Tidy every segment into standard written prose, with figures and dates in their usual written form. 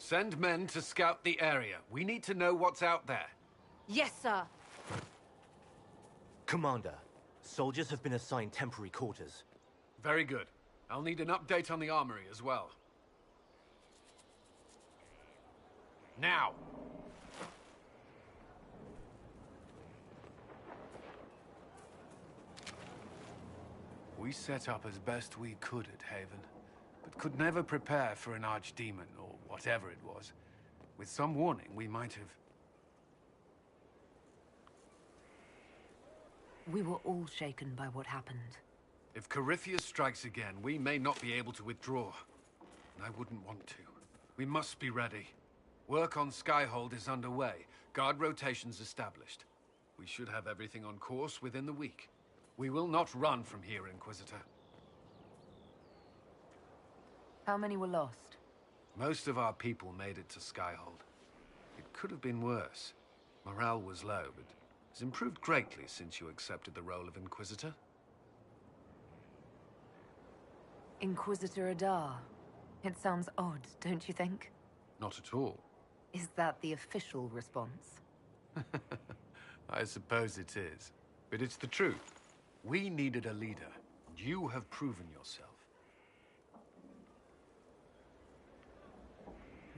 Send men to scout the area. We need to know what's out there. Yes, sir. Commander, soldiers have been assigned temporary quarters. Very good. I'll need an update on the armory as well. Now! We set up as best we could at Haven, but could never prepare for an archdemon, or whatever it was. With some warning, we might have... We were all shaken by what happened. If Corypheus strikes again, we may not be able to withdraw. And I wouldn't want to. We must be ready. Work on Skyhold is underway. Guard rotations established. We should have everything on course within the week. We will not run from here, Inquisitor. How many were lost? Most of our people made it to Skyhold. It could have been worse. Morale was low, but has improved greatly since you accepted the role of Inquisitor. Inquisitor Adar. It sounds odd, don't you think? Not at all. Is that the official response? I suppose it is. But it's the truth. We needed a leader. You have proven yourself.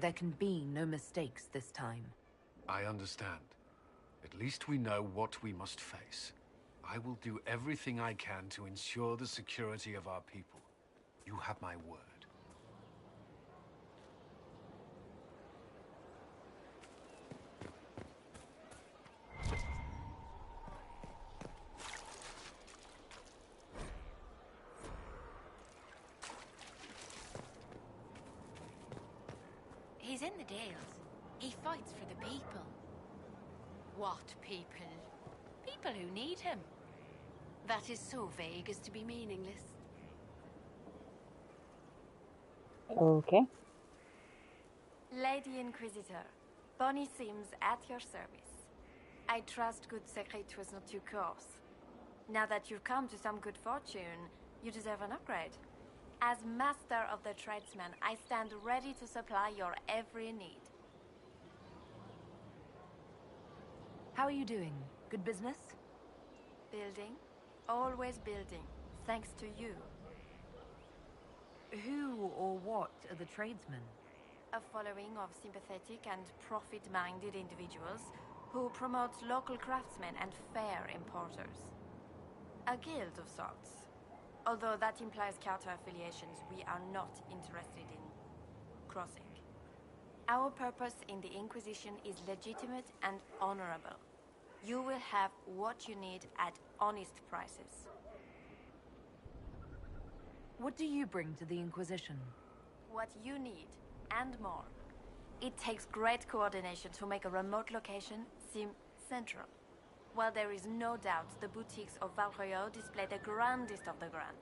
There can be no mistakes this time. I understand. At least we know what we must face. I will do everything I can to ensure the security of our people. You have my word. He's in the Dales. He fights for the people. What people? People who need him. That is so vague as to be meaningless. Okay. Lady Inquisitor, Bonnie seems at your service. I trust good secret was not too coarse. Now that you've come to some good fortune, you deserve an upgrade. As Master of the Tradesman, I stand ready to supply your every need. How are you doing? Good business? Building. Always building. Thanks to you. Who or what are the tradesmen? A following of sympathetic and profit-minded individuals who promote local craftsmen and fair importers. A guild of sorts. Although that implies counter-affiliations we are not interested in crossing. Our purpose in the Inquisition is legitimate and honorable. You will have what you need at honest prices. What do you bring to the Inquisition? What you need, and more. It takes great coordination to make a remote location seem central. While there is no doubt the boutiques of Valroyo display the grandest of the grand,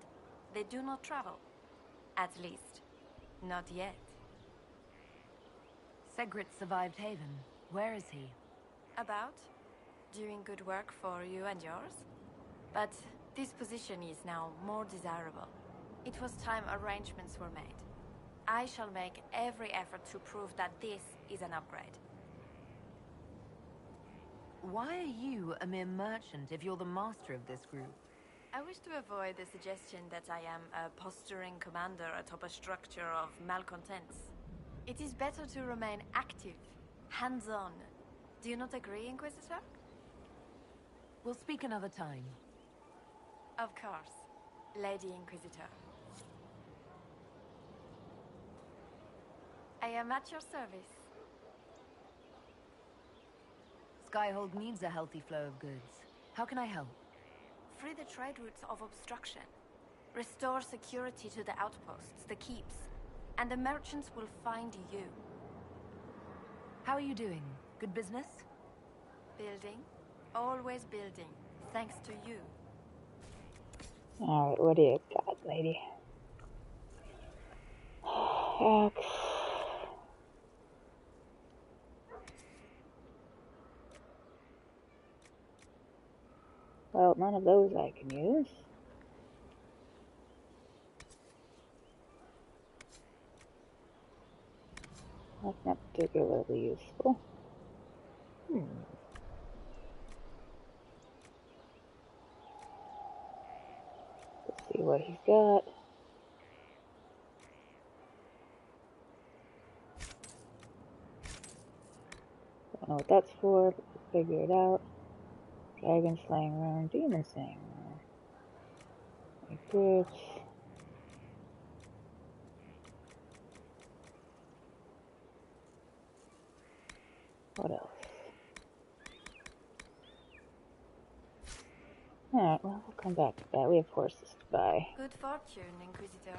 they do not travel. At least, not yet. Segrit survived Haven. Where is he? About? Doing good work for you and yours? But this position is now more desirable. It was time arrangements were made. I shall make every effort to prove that this is an upgrade. Why are you a mere merchant if you're the master of this group? I wish to avoid the suggestion that I am a posturing commander atop a structure of malcontents. It is better to remain active, hands-on. Do you not agree, Inquisitor? We'll speak another time. Of course, Lady Inquisitor. I am at your service. Skyhold needs a healthy flow of goods. How can I help? Free the trade routes of obstruction. Restore security to the outposts, the keeps, and the merchants will find you. How are you doing? Good business? Building. Always building. Thanks to you. Alright, what do you got, lady? Axe. Well, none of those I can use. That's not particularly useful. Let's see what he's got. Don't know what that's for, but we'll figure it out. Dragon slaying rune, demon slaying rune. Grips. What else? Alright, well, we'll come back to that. We have horses to buy. Good fortune, Inquisitor.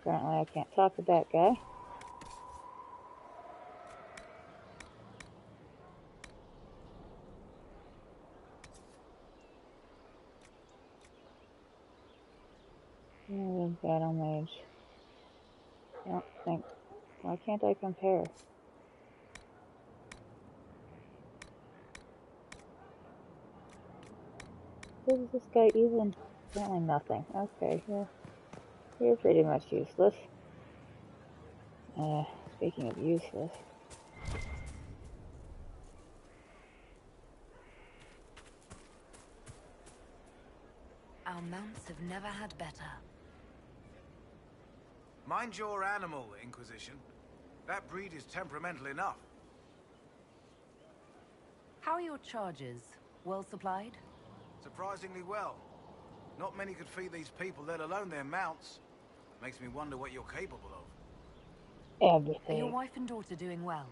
Apparently I can't talk to that guy. Battle mage. I don't think. Why can't I compare? What is this guy even? Apparently nothing. Okay, you're pretty much useless. Speaking of useless. Our mounts have never had better. Mind your animal, Inquisition. That breed is temperamental enough. How are your charges? Well supplied? Surprisingly well. Not many could feed these people, let alone their mounts. Makes me wonder what you're capable of. Are Everything. your wife and daughter doing well?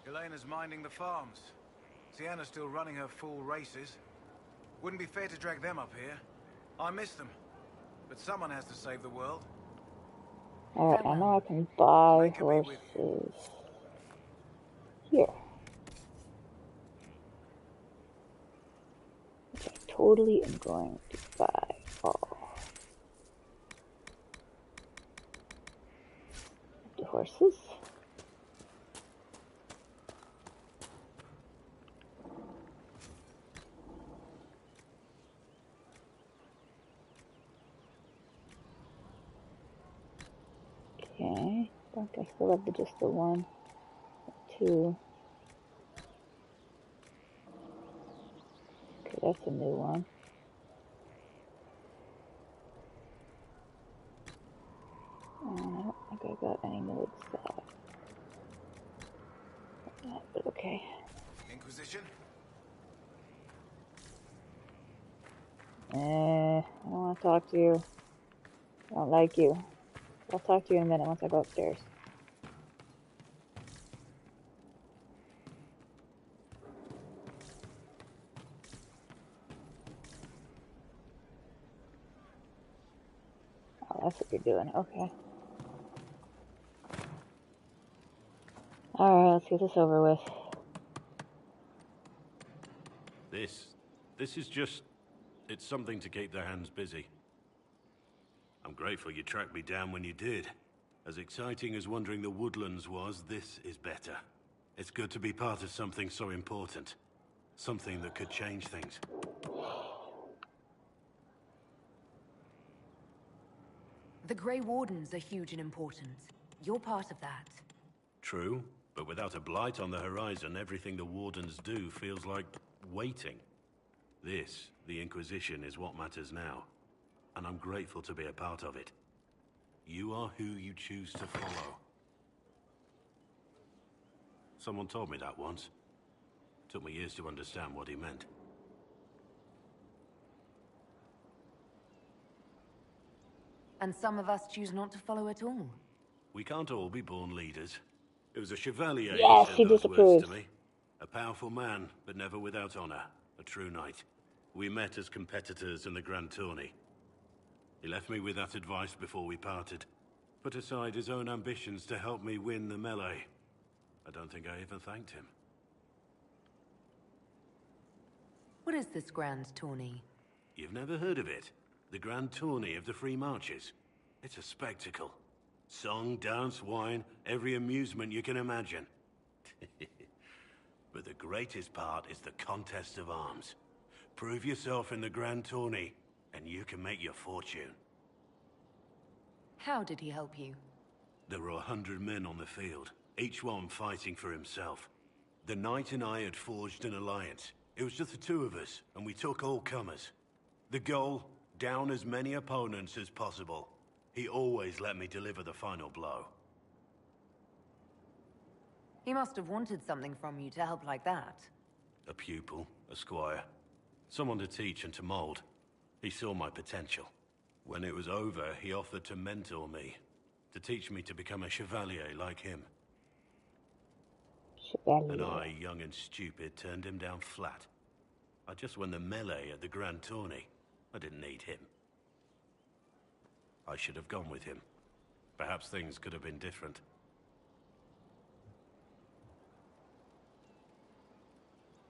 Elena's minding the farms. Sienna's still running her full races. Wouldn't be fair to drag them up here. I miss them. But someone has to save the world. Alright, I know I can buy Make a bit with horses. Here. Which I totally am going to buy all. The horses. Okay, I think I still have just the one, two. Okay, that's a new one. I don't think I got any new stock. But okay. Inquisition? I don't want to talk to you. I don't like you. I'll talk to you in a minute once I go upstairs. Oh, that's what you're doing. Okay. Alright, let's get this over with. This is just... it's something to keep their hands busy. I'm grateful you tracked me down when you did. As exciting as wandering the woodlands was, this is better. It's good to be part of something so important. Something that could change things. The Grey Wardens are huge and important. You're part of that. True, but without a blight on the horizon, everything the Wardens do feels like waiting. This, the Inquisition, is what matters now. And I'm grateful to be a part of it. You are who you choose to follow. Someone told me that once. Took me years to understand what he meant. And some of us choose not to follow at all. We can't all be born leaders. It was a chevalier Yes, who he said those words disapproves. to me. A powerful man, but never without honor. A true knight. We met as competitors in the Grand Tourney. He left me with that advice before we parted. Put aside his own ambitions to help me win the melee. I don't think I even thanked him. What is this grand tourney? You've never heard of it? The Grand Tourney of the Free Marches. It's a spectacle. Song, dance, wine, every amusement you can imagine. But the greatest part is the contest of arms. Prove yourself in the Grand Tourney, and you can make your fortune. How did he help you? There were 100 men on the field, each one fighting for himself. The knight and I had forged an alliance. It was just the two of us, and we took all comers. The goal, down as many opponents as possible. He always let me deliver the final blow. He must have wanted something from you to help like that. A pupil, a squire. Someone to teach and to mold. He saw my potential. When it was over, he offered to mentor me. To teach me to become a chevalier like him. Chevalier. And I, young and stupid, turned him down flat. I just won the melee at the Grand Tourney. I didn't need him. I should have gone with him. Perhaps things could have been different.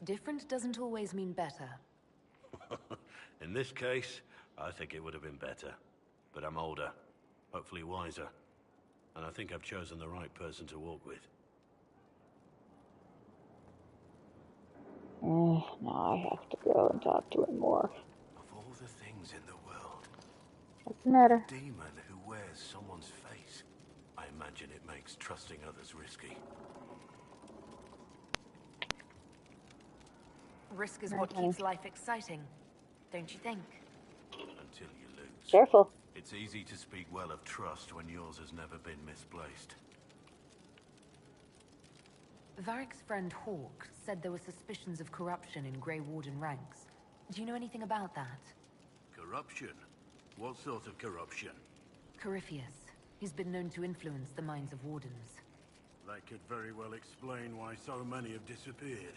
Different doesn't always mean better. In this case, I think it would have been better. But I'm older, hopefully wiser. And I think I've chosen the right person to walk with. Now I have to go and talk to him more. Of all the things in the world, What's the matter? a demon who wears someone's face. I imagine it makes trusting others risky. Risk is what keeps life exciting, don't you think? Until you lose. Careful. It's easy to speak well of trust when yours has never been misplaced. Varric's friend Hawk said there were suspicions of corruption in Grey Warden ranks. Do you know anything about that? Corruption? What sort of corruption? Corypheus. He's been known to influence the minds of Wardens. That could very well explain why so many have disappeared.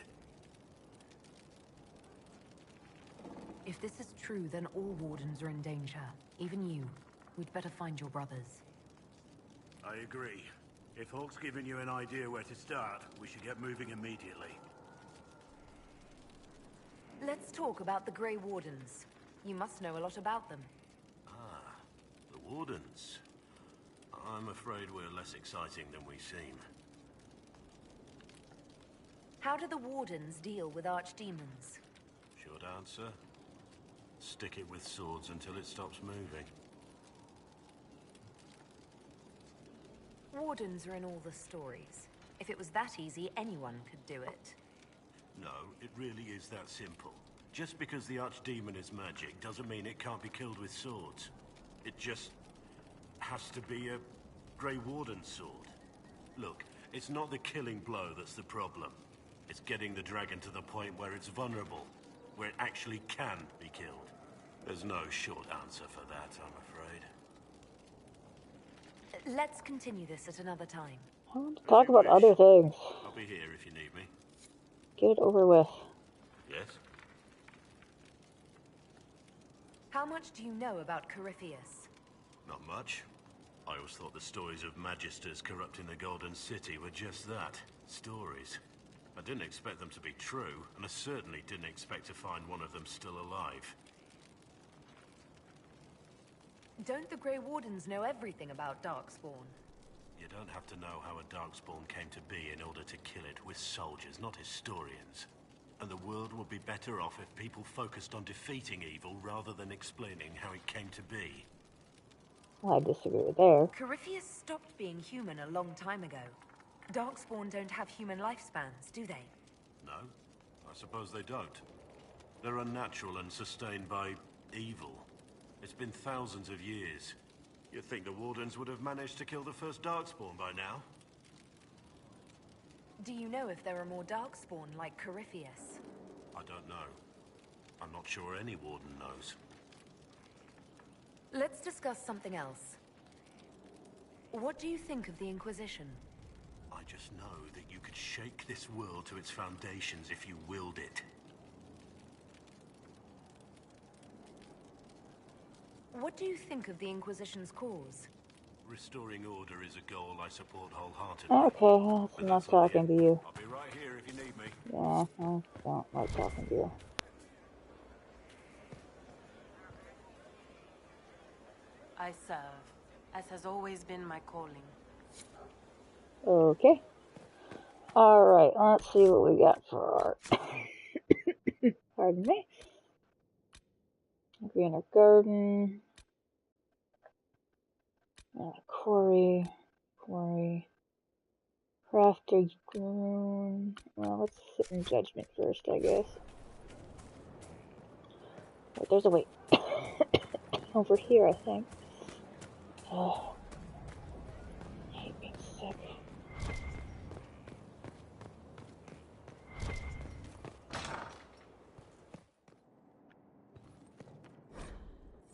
If this is true, then all Wardens are in danger. Even you. We'd better find your brothers. I agree. If Hawk's given you an idea where to start, we should get moving immediately. Let's talk about the Grey Wardens. You must know a lot about them. Ah, the Wardens. I'm afraid we're less exciting than we seem. How do the Wardens deal with archdemons? Short answer? Stick it with swords until it stops moving. Wardens are in all the stories. If it was that easy, anyone could do it. No, it really is that simple. Just because the Archdemon is magic doesn't mean it can't be killed with swords. It just has to be a Grey Warden sword. Look, it's not the killing blow that's the problem. It's getting the dragon to the point where it's vulnerable, where it actually can be killed. There's no short answer for that, I'm afraid. Let's continue this at another time. I want to talk about other things. I'll be here if you need me. Get it over with. Yes? How much do you know about Corypheus? Not much. I always thought the stories of Magisters corrupting the Golden City were just that. Stories. I didn't expect them to be true, and I certainly didn't expect to find one of them still alive. Don't the Grey Wardens know everything about Darkspawn? You don't have to know how a Darkspawn came to be in order to kill it. We're soldiers, not historians. And the world would be better off if people focused on defeating evil rather than explaining how it came to be. Well, I disagree there. Corypheus stopped being human a long time ago. Darkspawn don't have human lifespans, do they? No, I suppose they don't. They're unnatural and sustained by evil. It's been thousands of years. You'd think the Wardens would have managed to kill the first Darkspawn by now. Do you know if there are more Darkspawn like Corypheus? I don't know. I'm not sure any Warden knows. Let's discuss something else. What do you think of the Inquisition? I just know that you could shake this world to its foundations if you willed it. What do you think of the Inquisition's cause? Restoring order is a goal I support wholeheartedly. Okay, that's enough talking to you. I'll be right here if you need me. Yeah, I don't like talking to you. I serve, as has always been my calling. Okay. Alright, let's see what we got for our... Pardon me. Greener Garden. Quarry. Quarry. Crafter grown. Well, let's sit in judgment first, I guess. Wait, there's a way. Over here, I think. Oh, I hate being sick.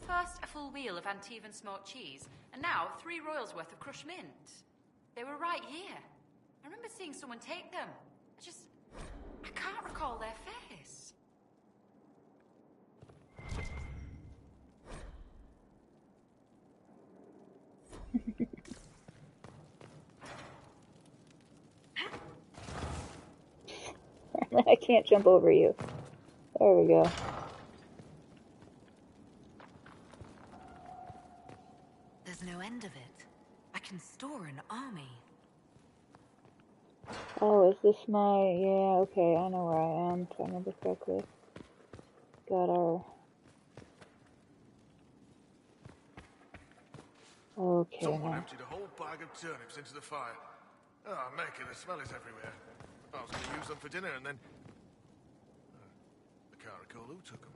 First, a full wheel of Antivan smoked cheese, and now 3 royals worth of crushed mint. They were right here. I remember seeing someone take them. I can't recall their face. I can't jump over you. There we go. There's no end of it. I can store an army. Oh, is this my... Yeah, okay, I know where I am, if I remember correctly. Got our... Okay, Someone now. emptied a whole bag of turnips into the fire. Oh, Mecca, the smell is everywhere. I was going to use them for dinner and then... I can't recall who took them.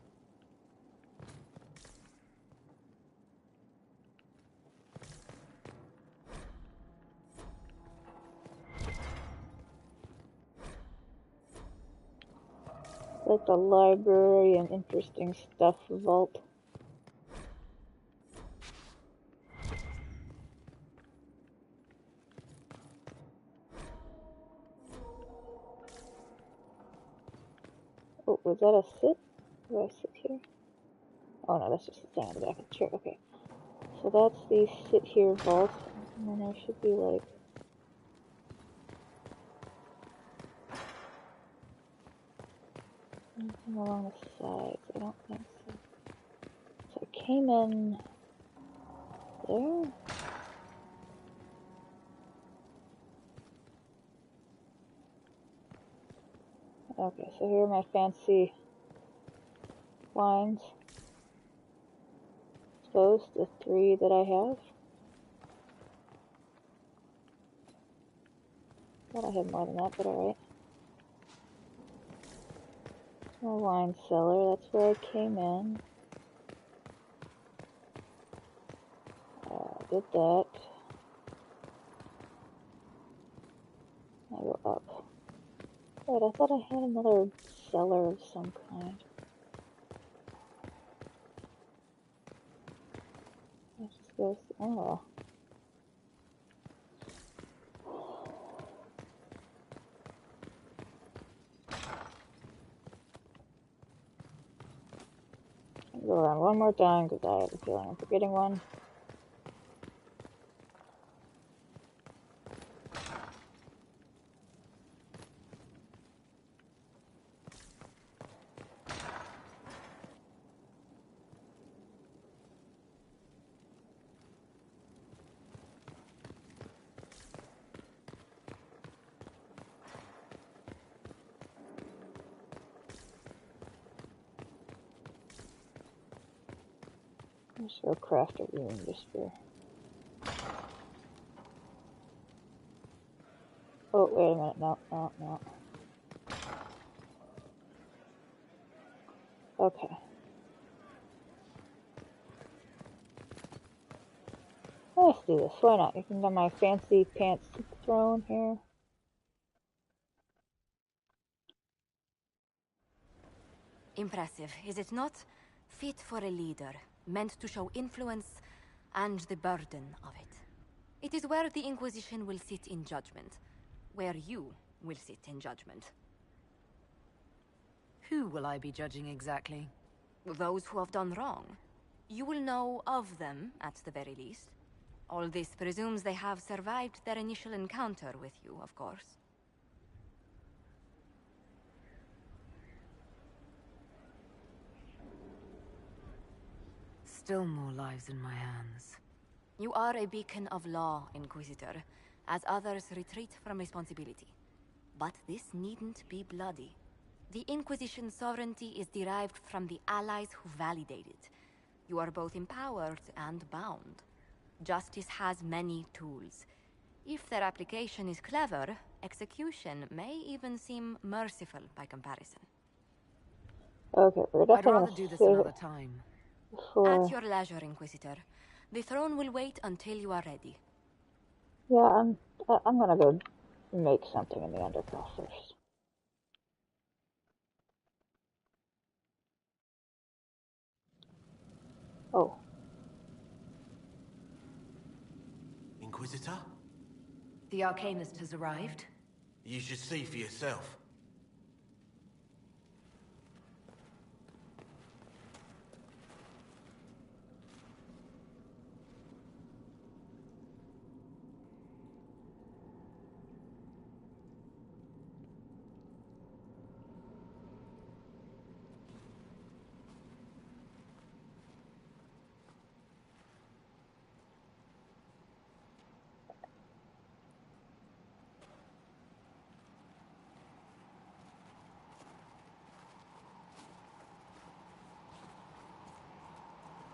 Like the library and interesting stuff vault. Oh, was that a sit? Do I sit here? Oh no, that's just the thing on the back of the chair. Okay. So that's the sit here vault. And then there should be like... anything along the sides. I don't think so. So I came in there. Okay, so here are my fancy wines. Those, the 3 that I have. Thought I had more than that, but alright. My wine cellar, that's where I came in. Did that. I go up. Wait, I thought I had another cellar of some kind. Let's just go. Oh. I'll go around one more time because I have a feeling I'm forgetting one. Let's go craft a room just for... Oh, wait a minute. No. Okay. Let's do this. Why not? You can have my fancy pants throne here. Impressive, is it not? Fit for a leader, meant to show influence and the burden of it. It is where the Inquisition will sit in judgment. Where you will sit in judgment. Who will I be judging exactly? Those who have done wrong. You will know of them, at the very least. All this presumes they have survived their initial encounter with you, of course. Still more lives in my hands. You are a beacon of law, Inquisitor, as others retreat from responsibility. But this needn't be bloody. The Inquisition's sovereignty is derived from the allies who validate it. You are both empowered and bound. Justice has many tools. If their application is clever, execution may even seem merciful by comparison. Okay, we're definitely I'd rather gonna do this save another it time. for... At your leisure, Inquisitor. The throne will wait until you are ready. Yeah, I'm gonna go make something in the underpass first. Oh. Inquisitor? The Arcanist has arrived. You should see for yourself.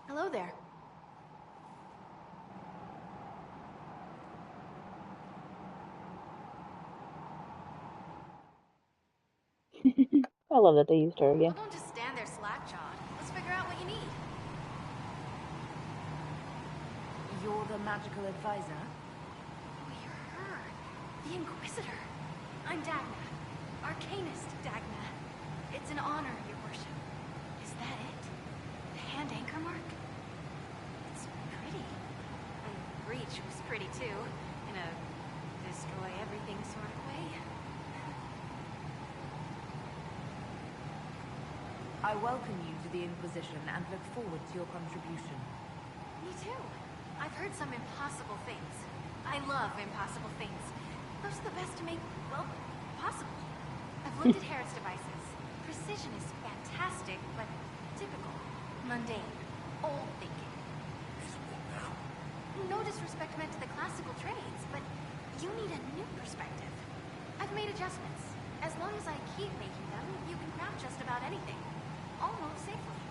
Hello there. I love that they used her again. Well, don't just stand there slack-jawed. Let's figure out what you need. You're the magical advisor? Oh, you're her. The Inquisitor. I'm Dagna. Arcanist Dagna. It's an honor, your worship. Is that it? The hand anchor mark? It's pretty. And Breach was pretty too. In a destroy-everything sort of way. I welcome you to the Inquisition and look forward to your contribution. Me too. I've heard some impossible things. I love impossible things. Those are the best to make, well, possible. I've looked at Harris devices. Precision is fantastic, but typical. Mundane. Old thinking. No disrespect meant to the classical trades, but you need a new perspective. I've made adjustments. As long as I keep making them, you can craft just about anything. Almost safely.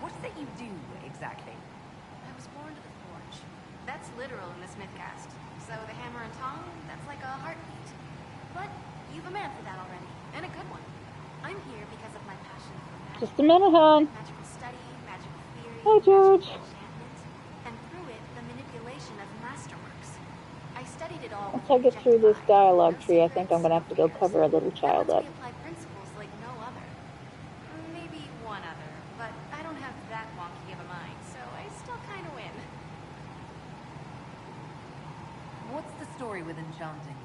What's that you do, exactly? I was born to the forge. That's literal in the Smithcast. So the hammer and tong, that's like a heartbeat. But you've a man for that already, and a good one. I'm here because of my passion for magic. Just a minute, hon. Magical study, magical theory, Hey, George. magical enchantment, and through it, the manipulation of masterworks. I studied it all. Once I get through this dialogue tree, I think I'm gonna have to go cover a little child up. We apply principles like no other. Maybe one other, but I don't have that wonky of a mind, so I still kind of win. What's the story with enchanting?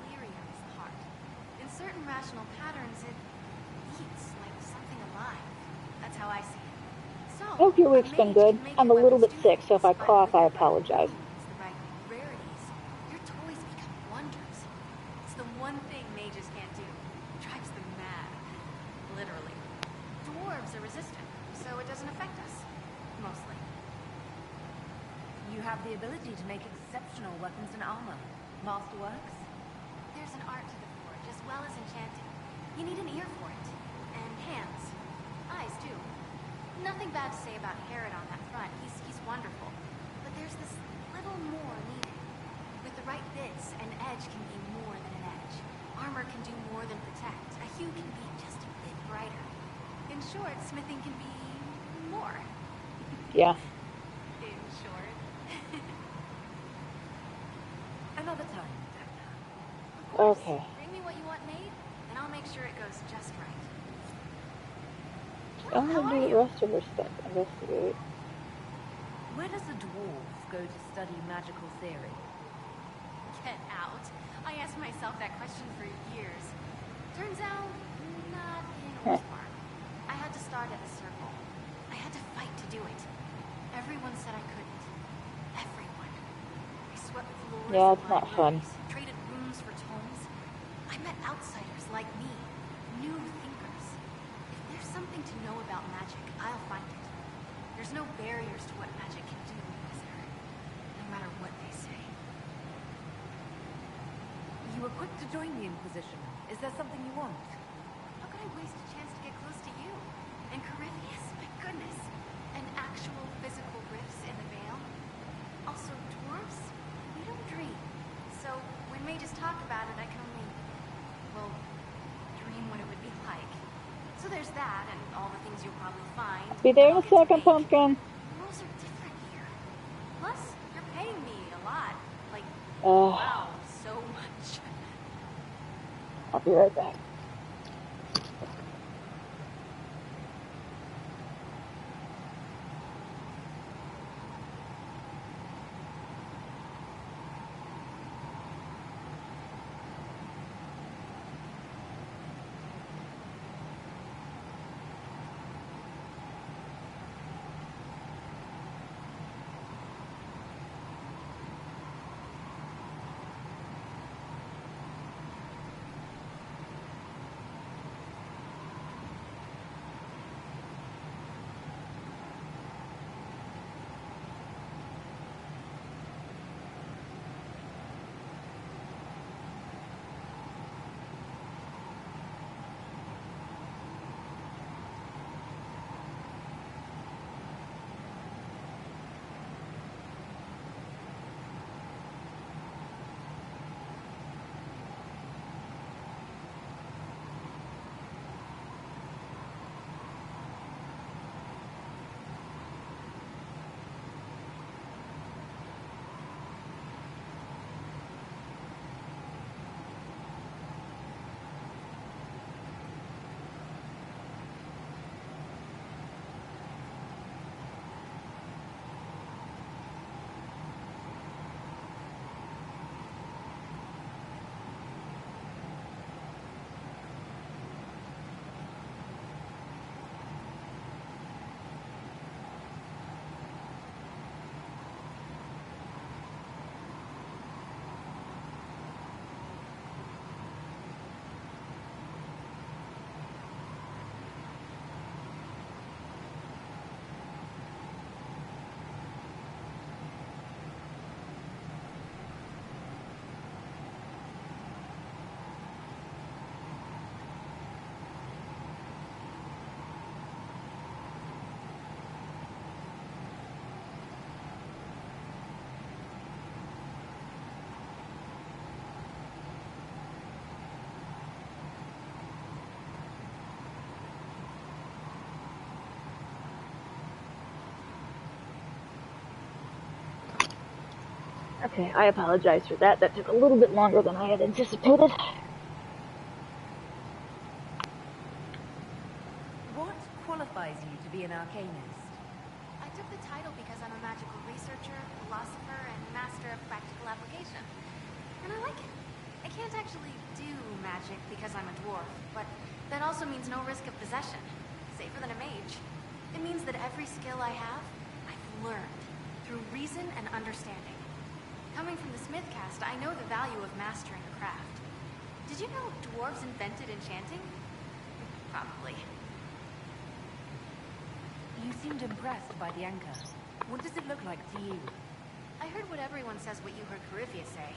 Delirium is the heart. In certain rational patterns, it beats like something alive. That's how I see it. So, I hope your week's been good. I'm a little bit sick, so if I cough, I apologize. Rarities. Your toys become wonders. It's the one thing mages can't do. It drives them mad. Literally. Dwarves are resistant, so it doesn't affect us. Mostly. You have the ability to make exceptional weapons and armor. Masterworks? There's an art to the forge, as well as enchanting. You need an ear for it. And hands. Eyes, too. Nothing bad to say about Herod on that front. He's wonderful. But there's this little more needed. With the right bits, an edge can be more than an edge. Armor can do more than protect. A hue can be just a bit brighter. In short, smithing can be more. Yeah. In short. Another time. Okay. Bring me what you want made, and I'll make sure it goes just right. I'm gonna do the rest of her stuff. Investigate. Where does a dwarf go to study magical theory? Get out. I asked myself that question for years. Turns out, not in Ortmark. I had to start at a circle. I had to fight to do it. Everyone said I couldn't. Everyone. I swept floors. Yeah, it's not fun. Traded rooms for tomes. I met outsiders like me. New thinkers. If there's something to know about magic, I'll find it. There's no barriers to what magic can do, is there? No matter what they say. You were quick to join the Inquisition. Is there something you want? How could I waste a chance to get close to you? And Corypheus, my goodness. An actual physical rifts in the veil? things you'll probably find. Be there in I'll a get to second, make. Pumpkin. Rules are different here. Plus, you're paying me a lot. Like, Uh, wow, so much. I'll be right back. Okay, I apologize for that. That took a little bit longer than I had anticipated. What qualifies you to be an arcanist? I took the title because I'm a magical researcher, philosopher, and master of practical application. And I like it. I can't actually do magic because I'm a dwarf, but that also means no risk of possession. Safer than a mage. It means that every skill I have, I've learned through reason and understanding. Coming from the Smith caste, I know the value of mastering a craft. Did you know dwarves invented enchanting? Probably. You seemed impressed by the anchor. What does it look like to you? I heard what everyone says what you heard Coryphia say.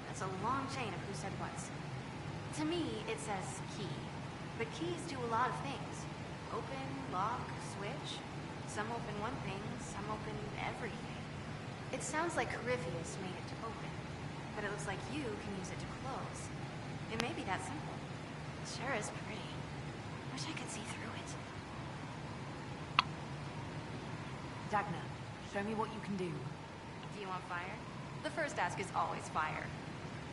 That's a long chain of who said what's. To me, it says key. But keys do a lot of things. Open, lock, switch. Some open one thing, some open everything. It sounds like Coryphius made it to open, but it looks like you can use it to close. It may be that simple. It sure is pretty. Wish I could see through it. Dagna, show me what you can do. Do you want fire? The first ask is always fire.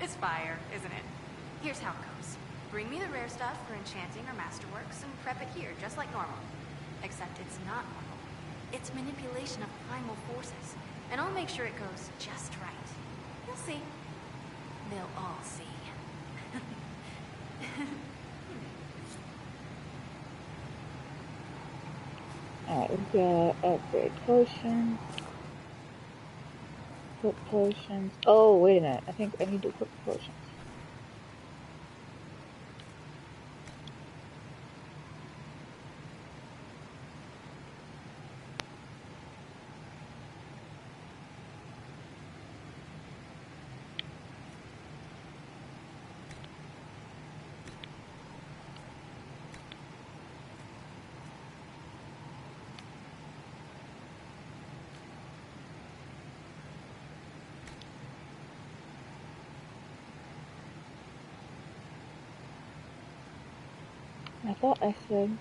It's fire, isn't it? Here's how it goes. Bring me the rare stuff for enchanting or masterworks and prep it here, just like normal. Except it's not normal. It's manipulation of primal forces. And I'll make sure it goes just right. You'll see. They'll all see. Alright, we've got upgrade potions. Quick potions. Oh, wait a minute. I think I need to quick potions. I thought I said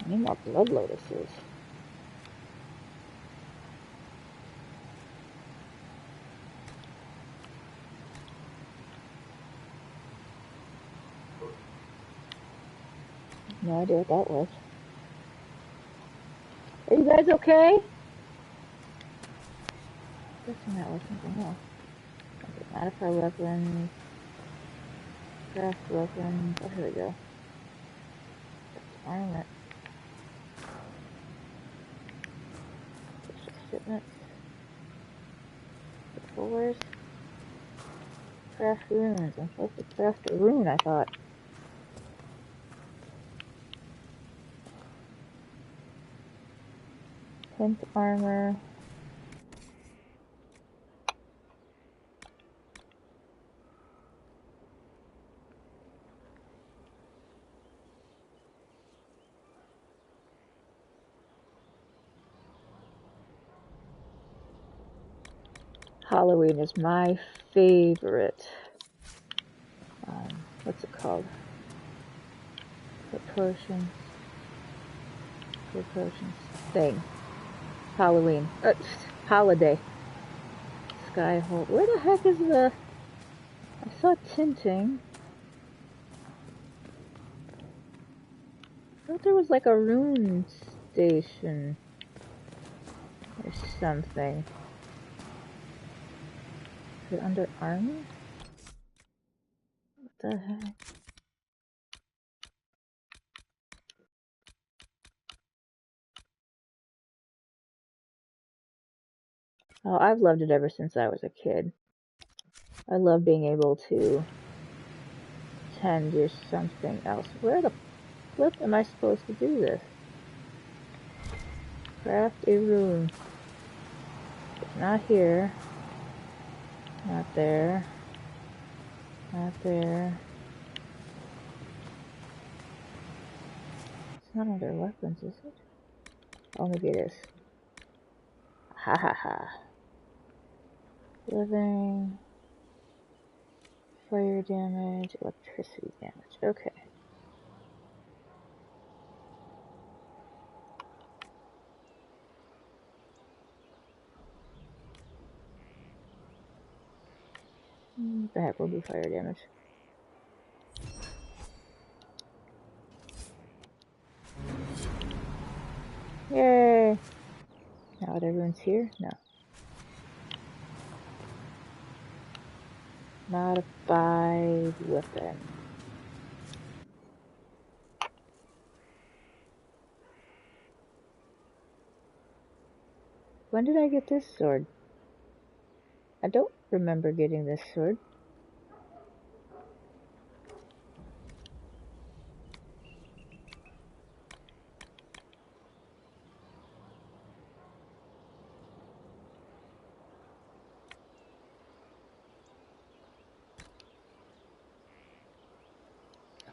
I need more blood lotuses. No idea what that was. Are you guys okay? Guessing that was something else. Okay, modify weapons. Craft weapons. Oh, here we go. Armament. Special shipments. Where's craft runes? I'm supposed to craft a rune, I thought. Pimp armor. Halloween is my favorite. What's it called? Proportions. Thing. Halloween. Holiday. Skyhold. Where the heck is the... I saw tinting. I thought there was like a rune station. Or something. Is it under armor? What the heck? Oh, I've loved it ever since I was a kid. I love being able to tend to something else. Where the flip am I supposed to do this? Craft a rune. It's not here. Not there. Not there. It's not under weapons, is it? Oh, maybe it is. Ha ha ha. Living. Fire damage. Electricity damage. Okay. What the heck will do fire damage? Yay! Now that everyone's here? No. Modified weapon. When did I get this sword? I don't remember getting this sword.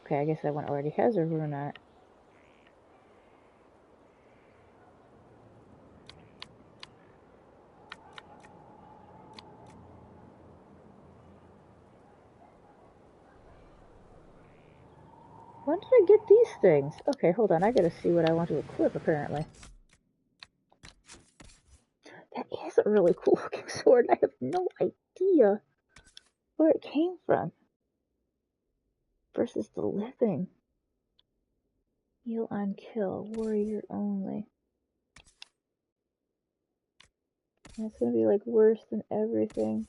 Okay, I guess that one already has a rune on it. When did I get these things? Okay, hold on. I gotta see what I want to equip, apparently. That is a really cool looking sword. I have no idea where it came from. Versus the living. Heal on kill. Warrior only. That's gonna be like worse than everything.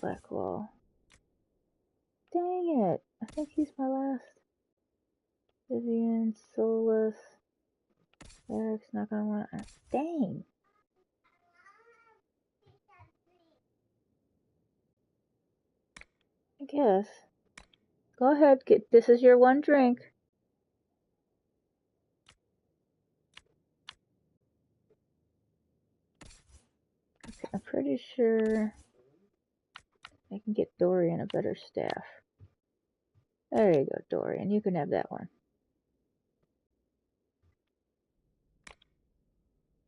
Blackwall. Dang it. I think he's my last. Vivian, Solus. Eric's not gonna want to. Dang. I guess. Go ahead. This is your one drink. Okay, I'm pretty sure I can get Dorian a better staff. There you go, Dorian. You can have that one.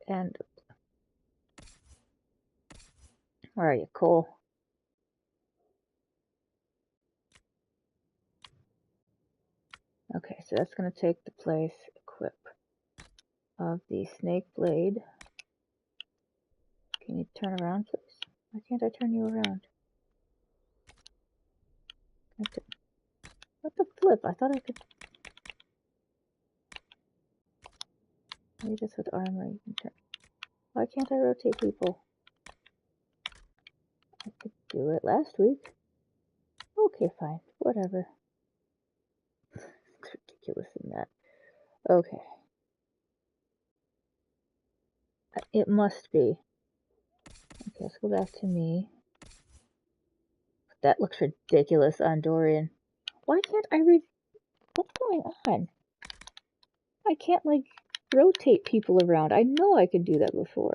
And where are you, Cole? Okay, so that's going to take the place. of the snake blade. Can you turn around, please? Why can't I turn you around? What the flip? I thought I could. Maybe that's with armor you can turn. Why can't I rotate people? I could do it last week. Okay, fine. Whatever. It's ridiculous in that. Okay. It must be. Okay, let's go back to me. That looks ridiculous on Dorian. Why can't I read? What's going on? I can't, like, rotate people around. I know I could do that before.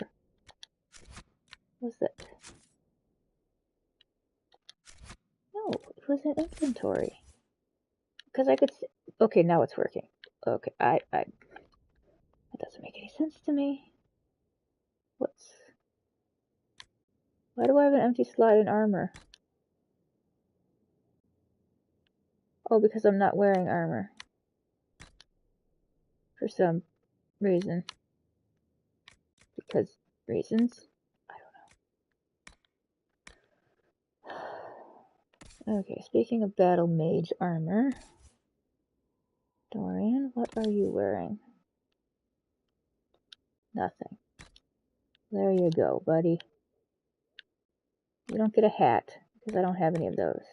What's that? No, it was in inventory. Because I could see. Okay, now it's working. Okay, that doesn't make any sense to me. Why do I have an empty slot in armor? Oh, because I'm not wearing armor. For some reason. Because reasons? I don't know. Okay, speaking of battle mage armor. Dorian, what are you wearing? Nothing. There you go, buddy. You don't get a hat, because I don't have any of those.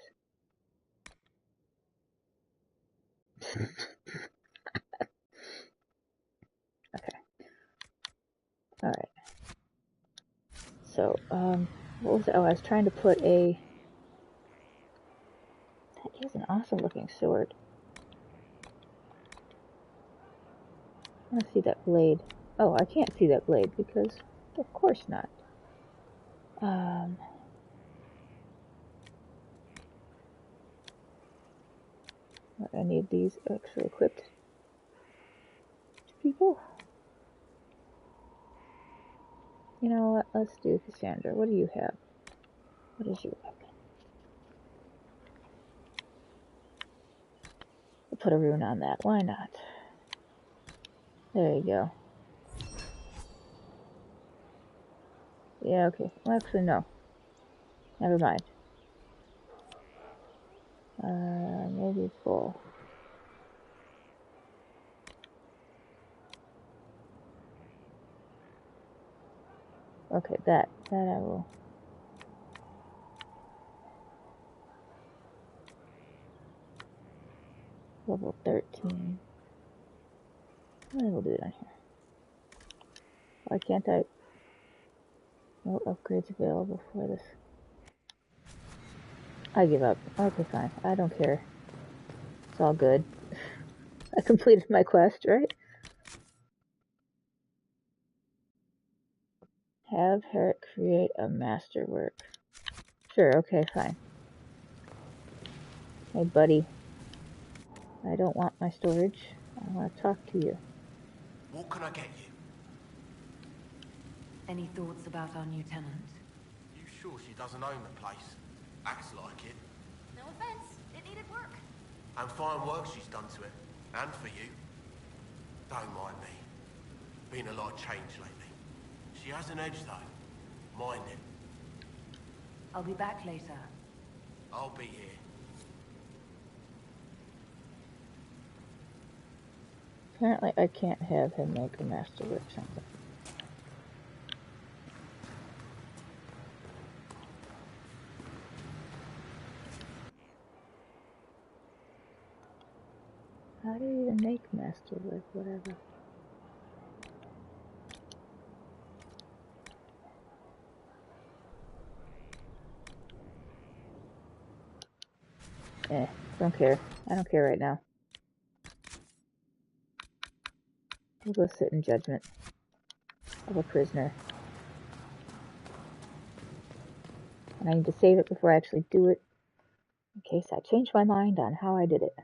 Okay. Alright. So, what was it? Oh, I was trying to put a... That is an awesome looking sword. I want to see that blade. Oh, I can't see that blade because, of course not. I need these extra equipped people. You know what? Let's do Cassandra. What do you have? What is your weapon? We'll put a rune on that. Why not? There you go. Yeah, okay. Well, actually, no. Never mind. Maybe full. Okay, that I will. Level 13. I will do it on here. Why can't I? No upgrades available for this. I give up. Okay, fine. I don't care. It's all good. I completed my quest, right? Have Herrick create a masterwork. Sure, okay, fine. Hey, buddy. I don't want my storage. I want to talk to you. What can I get you? Any thoughts about our new tenant? You sure she doesn't own the place? Acts like it. No offense, it needed work. And fine work she's done to it. And for you. Don't mind me. Been a lot of change lately. She has an edge, though. Mind it. I'll be back later. I'll be here. Apparently I can't have him make a masterwork something. How do you even make masterwork, whatever? Don't care. I don't care right now. We'll go sit in judgment of a prisoner. And I need to save it before I actually do it, in case I change my mind on how I did it.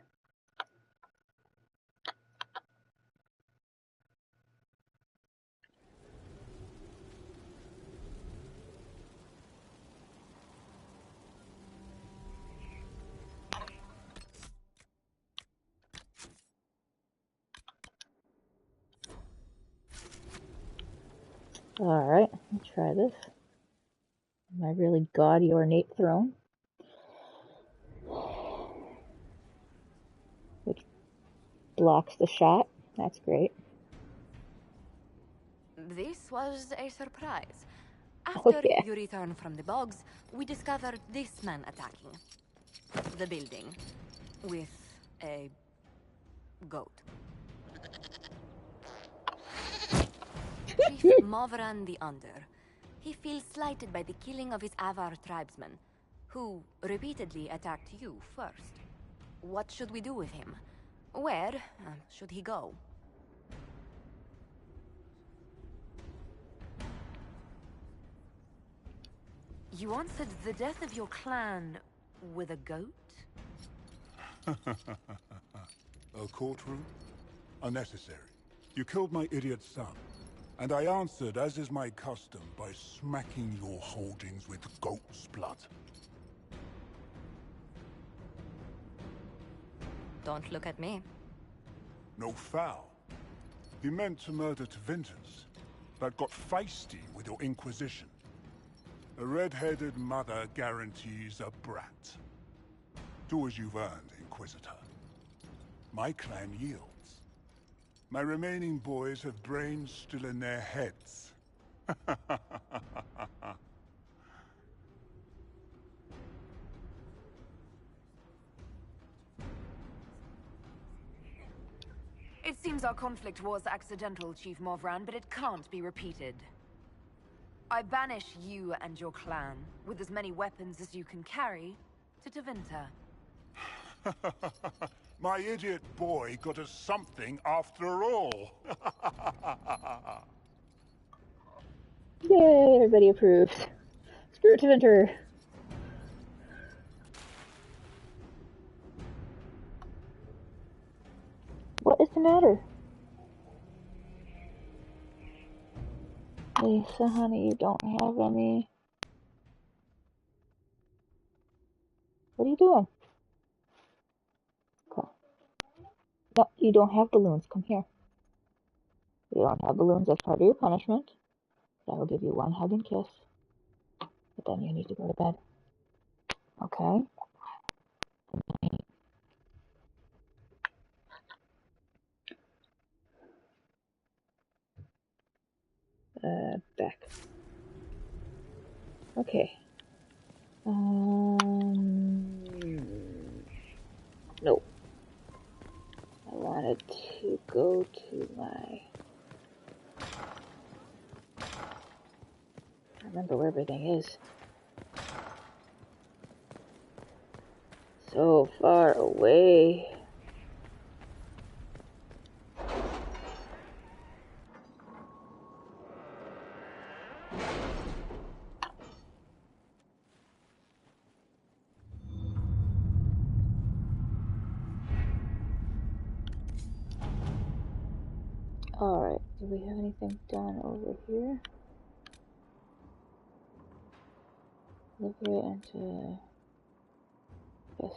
Alright, let's try this. My really gaudy, ornate throne. Which blocks the shot. That's great. This was a surprise. Oh, After yeah. you return from the bogs, we discovered this man attacking the building with a goat. Chief Movran the Under. He feels slighted by the killing of his Avar tribesmen, who repeatedly attacked you first. What should we do with him? Where should he go? You answered the death of your clan with a goat? A courtroom? Unnecessary. You killed my idiot son, and I answered, as is my custom, by smacking your holdings with goat's blood. Don't look at me. No foul. He meant to murder Tevinters, but got feisty with your Inquisition. A red-headed mother guarantees a brat. Do as you've earned, Inquisitor. My clan yields. My remaining boys have brains still in their heads. It seems our conflict was accidental, Chief Movran, but it can't be repeated. I banish you and your clan, with as many weapons as you can carry, to Tevinter. My idiot boy got us something after all. Yay, everybody approves. Screw Tevinter. What is the matter? Lisa, honey, you don't have any. What are you doing? Okay. No, you don't have balloons. Come here. You don't have balloons as part of your punishment. I will give you one hug and kiss. But then you need to go to bed. Okay? Back. Okay. No. I wanted to go to my... I remember where everything is. So far away. Alright, do we have anything done over here? Liberate and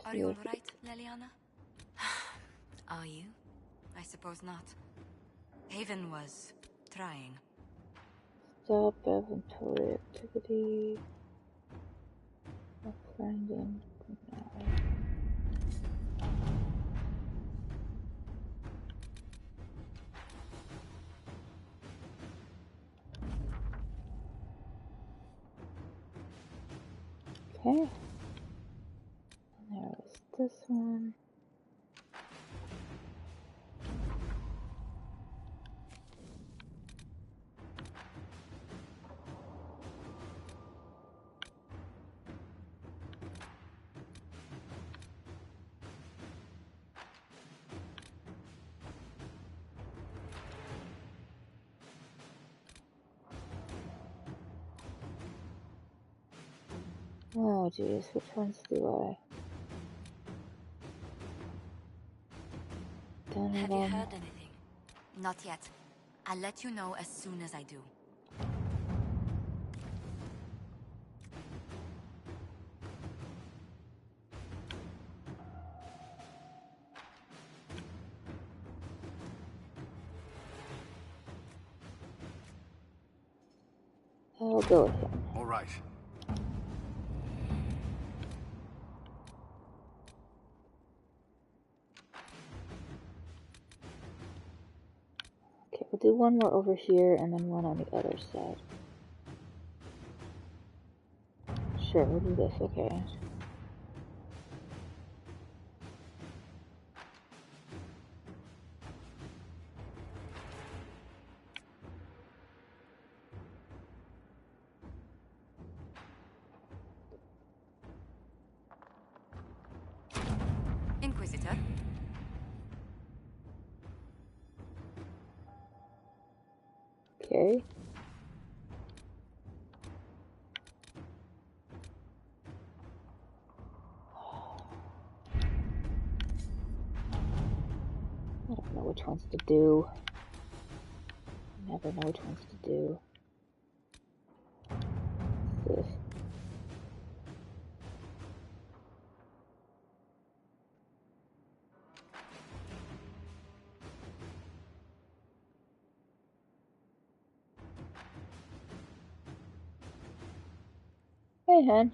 Are you alright, Leliana? Are you? I suppose not. Haven was trying. Stop inventory activity. Finding. Okay. And there was this one. Oh geez, which ones do I? Have you heard anything? Not yet. I'll let you know as soon as I do. I'll go with him. All right. Okay, we'll do one more over here and then one on the other side. Sure, we'll do this, okay. Inquisitor. Okay. I don't know which ones to do. I never know which ones to do. What's this? Hey, hun.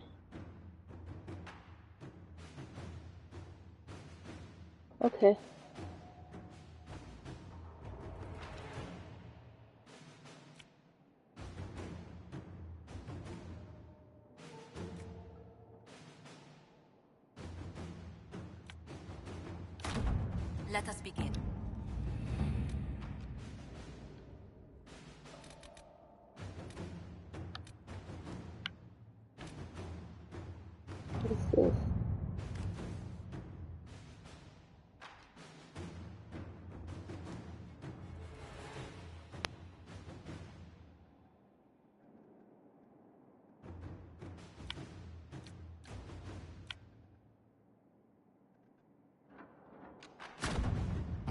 Okay. Let us begin. What is this?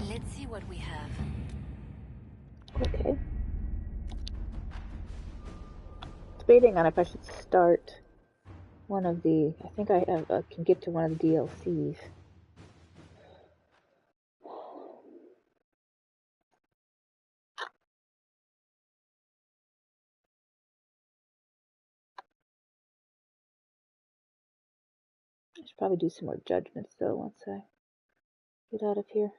Let's see what we have. Okay. Debating on if I should start one of the... I think I can get to one of the DLCs. I should probably do some more judgments though once I get out of here.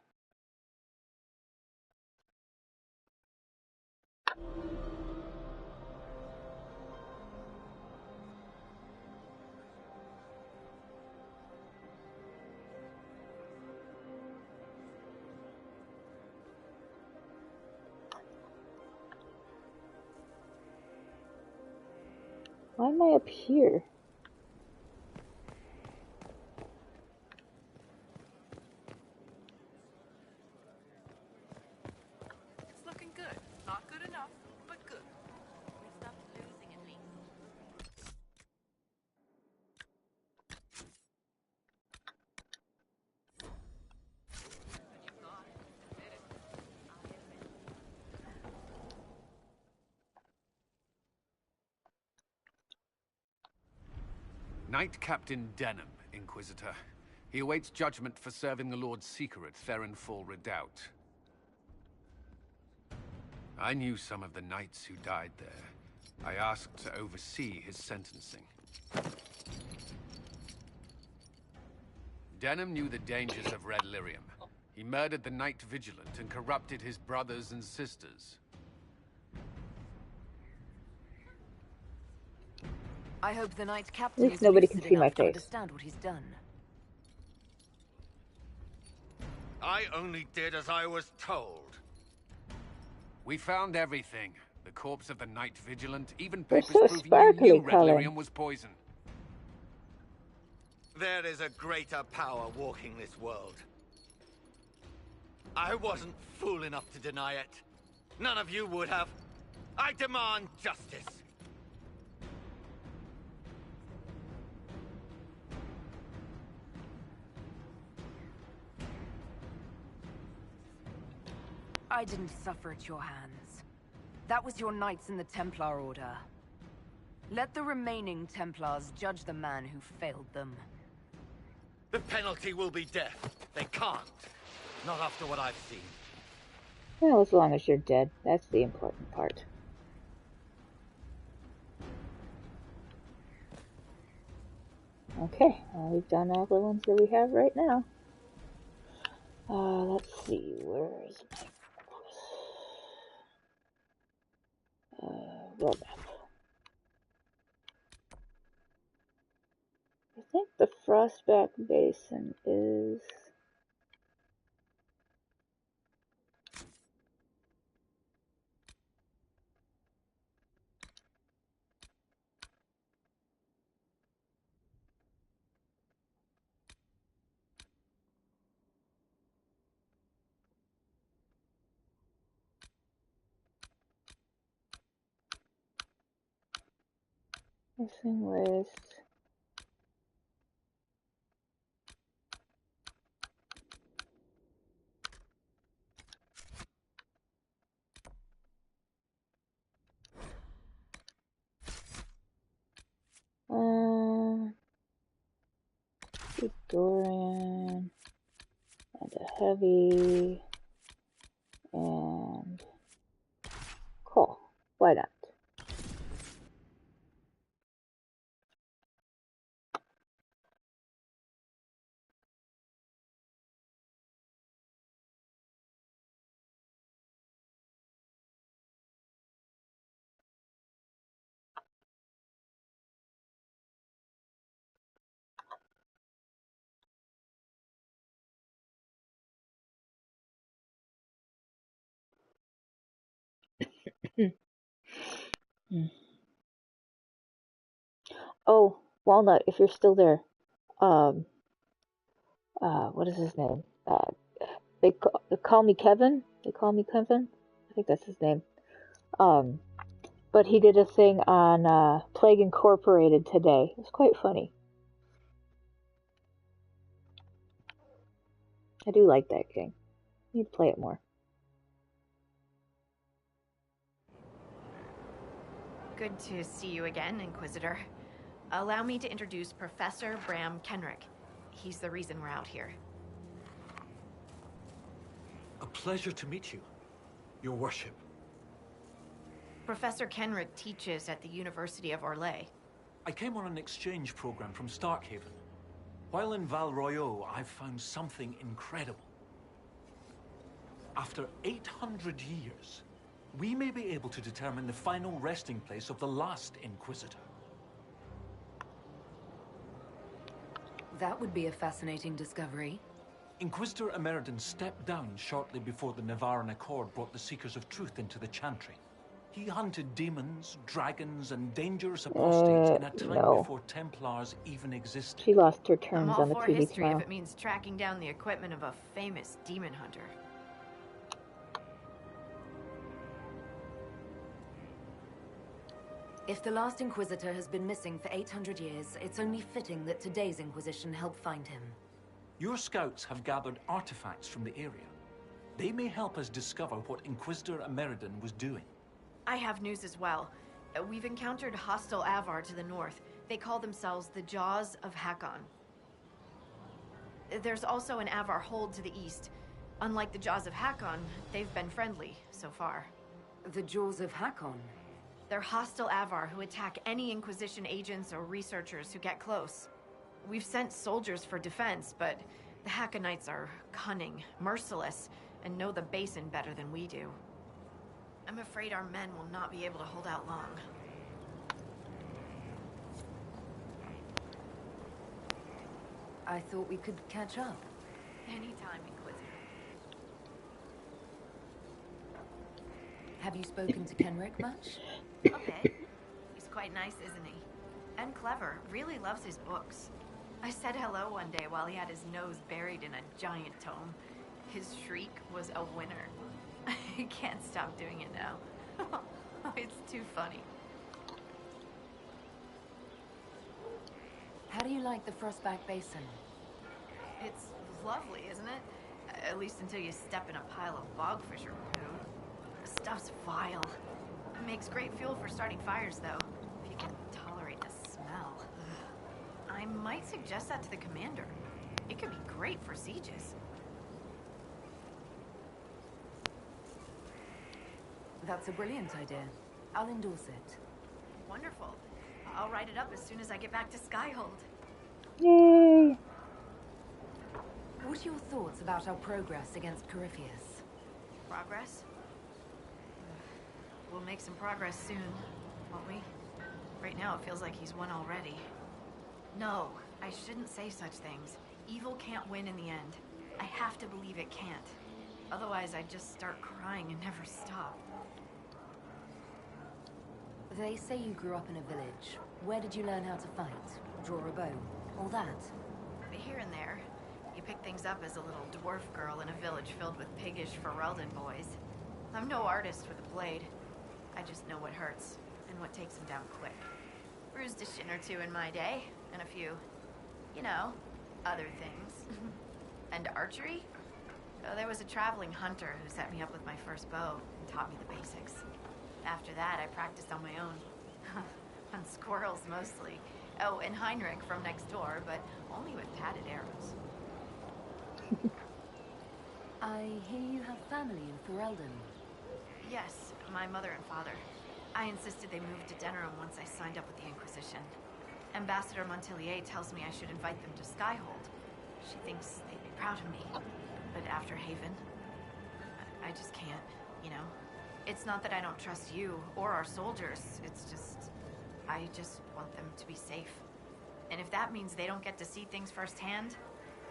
Why am I up here? It's looking good. Not good enough, but good. We stopped losing at least. Knight Captain Denham, Inquisitor. He awaits judgment for serving the Lord's Seeker at Therenfall Redoubt. I knew some of the knights who died there. I asked to oversee his sentencing. Denham knew the dangers of Red Lyrium. He murdered the Knight Vigilant and corrupted his brothers and sisters. I hope the Knight At Captain least is nobody can lucid see my enough to face. understand what he's done. I only did as I was told. We found everything. The corpse of the Knight Vigilant, even They're papers so proving you sparkly, knew Red Cullen. Lyrium was poison. There is a greater power walking this world. I wasn't fool enough to deny it. None of you would have. I demand justice. I didn't suffer at your hands. That was your knights in the Templar Order. Let the remaining Templars judge the man who failed them. The penalty will be death. They can't. Not after what I've seen. Well, as long as you're dead, that's the important part. Okay, well, we've done all the ones that we have right now. Let's see, where is my roadmap? I think the Frostback Basin is... Missing waste. Dorian, and a heavy, and coal. Why not? Oh, Walnut, if you're still there, what is his name? They call me Kevin. They call me Kevin. I think that's his name. But he did a thing on Plague Incorporated today. It was quite funny. I do like that game. I need to play it more. Good to see you again, Inquisitor. Allow me to introduce Professor Bram Kenrick. He's the reason we're out here. A pleasure to meet you, Your Worship. Professor Kenrick teaches at the University of Orlais. I came on an exchange program from Starkhaven. While in Val Royeaux, I've found something incredible. After 800 years, we may be able to determine the final resting place of the last Inquisitor. That would be a fascinating discovery. Inquisitor Emeridon stepped down shortly before the Nevarran Accord brought the Seekers of Truth into the Chantry. He hunted demons, dragons, and dangerous apostates in a time before Templars even existed. She lost her turns I'm all on the for TV history tomorrow. if it means tracking down the equipment of a famous demon hunter. If the last Inquisitor has been missing for 800 years, it's only fitting that today's Inquisition help find him. Your scouts have gathered artifacts from the area. They may help us discover what Inquisitor Emeridon was doing. I have news as well. We've encountered hostile Avar to the north. They call themselves the Jaws of Hakon. There's also an Avar hold to the east. Unlike the Jaws of Hakon, they've been friendly so far. The Jaws of Hakon? They're hostile Avar who attack any Inquisition agents or researchers who get close. We've sent soldiers for defense, but the Hakonites are cunning, merciless, and know the basin better than we do. I'm afraid our men will not be able to hold out long. I thought we could catch up. Anytime, Inquisitor. Have you spoken to Kenrick much? A bit. He's quite nice, isn't he? And clever. Really loves his books. I said hello one day while he had his nose buried in a giant tome. His shriek was a winner. I can't stop doing it now. It's too funny. How do you like the Frostback Basin? It's lovely, isn't it? At least until you step in a pile of bogfisher poo. The stuff's vile. It makes great fuel for starting fires, though, if you can tolerate the smell. I might suggest that to the commander. It could be great for sieges. That's a brilliant idea. I'll endorse it. Wonderful. I'll write it up as soon as I get back to Skyhold. Yay! What are your thoughts about our progress against Corypheus? Progress? We'll make some progress soon, won't we? Right now it feels like he's won already. No, I shouldn't say such things. Evil can't win in the end. I have to believe it can't. Otherwise I'd just start crying and never stop. They say you grew up in a village. Where did you learn how to fight? Draw a bow? All that? Here and there. You pick things up as a little dwarf girl in a village filled with piggish Ferelden boys. I'm no artist with a blade. I just know what hurts, and what takes them down quick. Bruised a shin or two in my day, and a few, you know, other things. And archery? Oh, there was a traveling hunter who set me up with my first bow and taught me the basics. After that, I practiced on my own. On squirrels, mostly. Oh, and Heinrich from next door, but only with padded arrows. I hear you have family in Ferelden. Yes, my mother and father. I insisted they moved to Denerim once I signed up with the Inquisition. Ambassador Montillier tells me I should invite them to Skyhold. She thinks they'd be proud of me. But after Haven, I just can't, you know? It's not that I don't trust you or our soldiers. It's just, I just want them to be safe. And if that means they don't get to see things firsthand,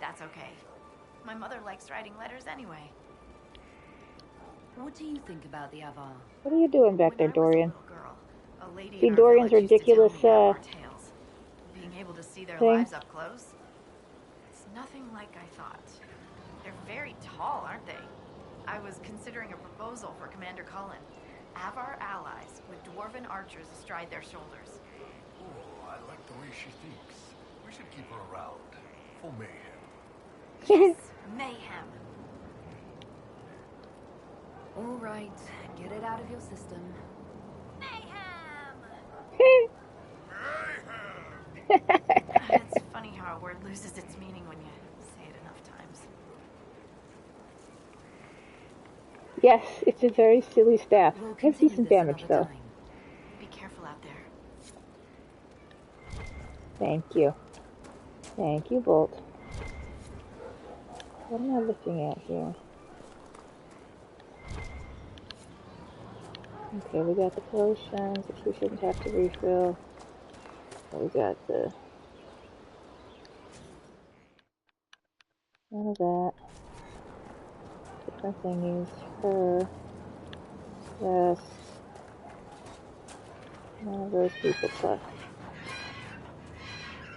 that's okay. My mother likes writing letters anyway. What do you think about the Avar? What are you doing back there, Dorian? A lady See in our Dorian's village used to tell ridiculous, me our tales. Being able to see their thing. lives up close, it's nothing like I thought. They're very tall, aren't they? I was considering a proposal for Commander Cullen. Avar allies with dwarven archers astride their shoulders. Oh, I like the way she thinks. We should keep her around. For mayhem. Yes, mayhem. All right, get it out of your system. It's funny how a word loses its meaning when you say it enough times. Yes, it's a very silly staff. Has decent damage, though. Be careful out there. Thank you. Thank you, Bolt. What am I looking at here? Okay, we got the potions, which we shouldn't have to refill. We got the... none of that. Different thingies. Her. Rest. None of those people stuff.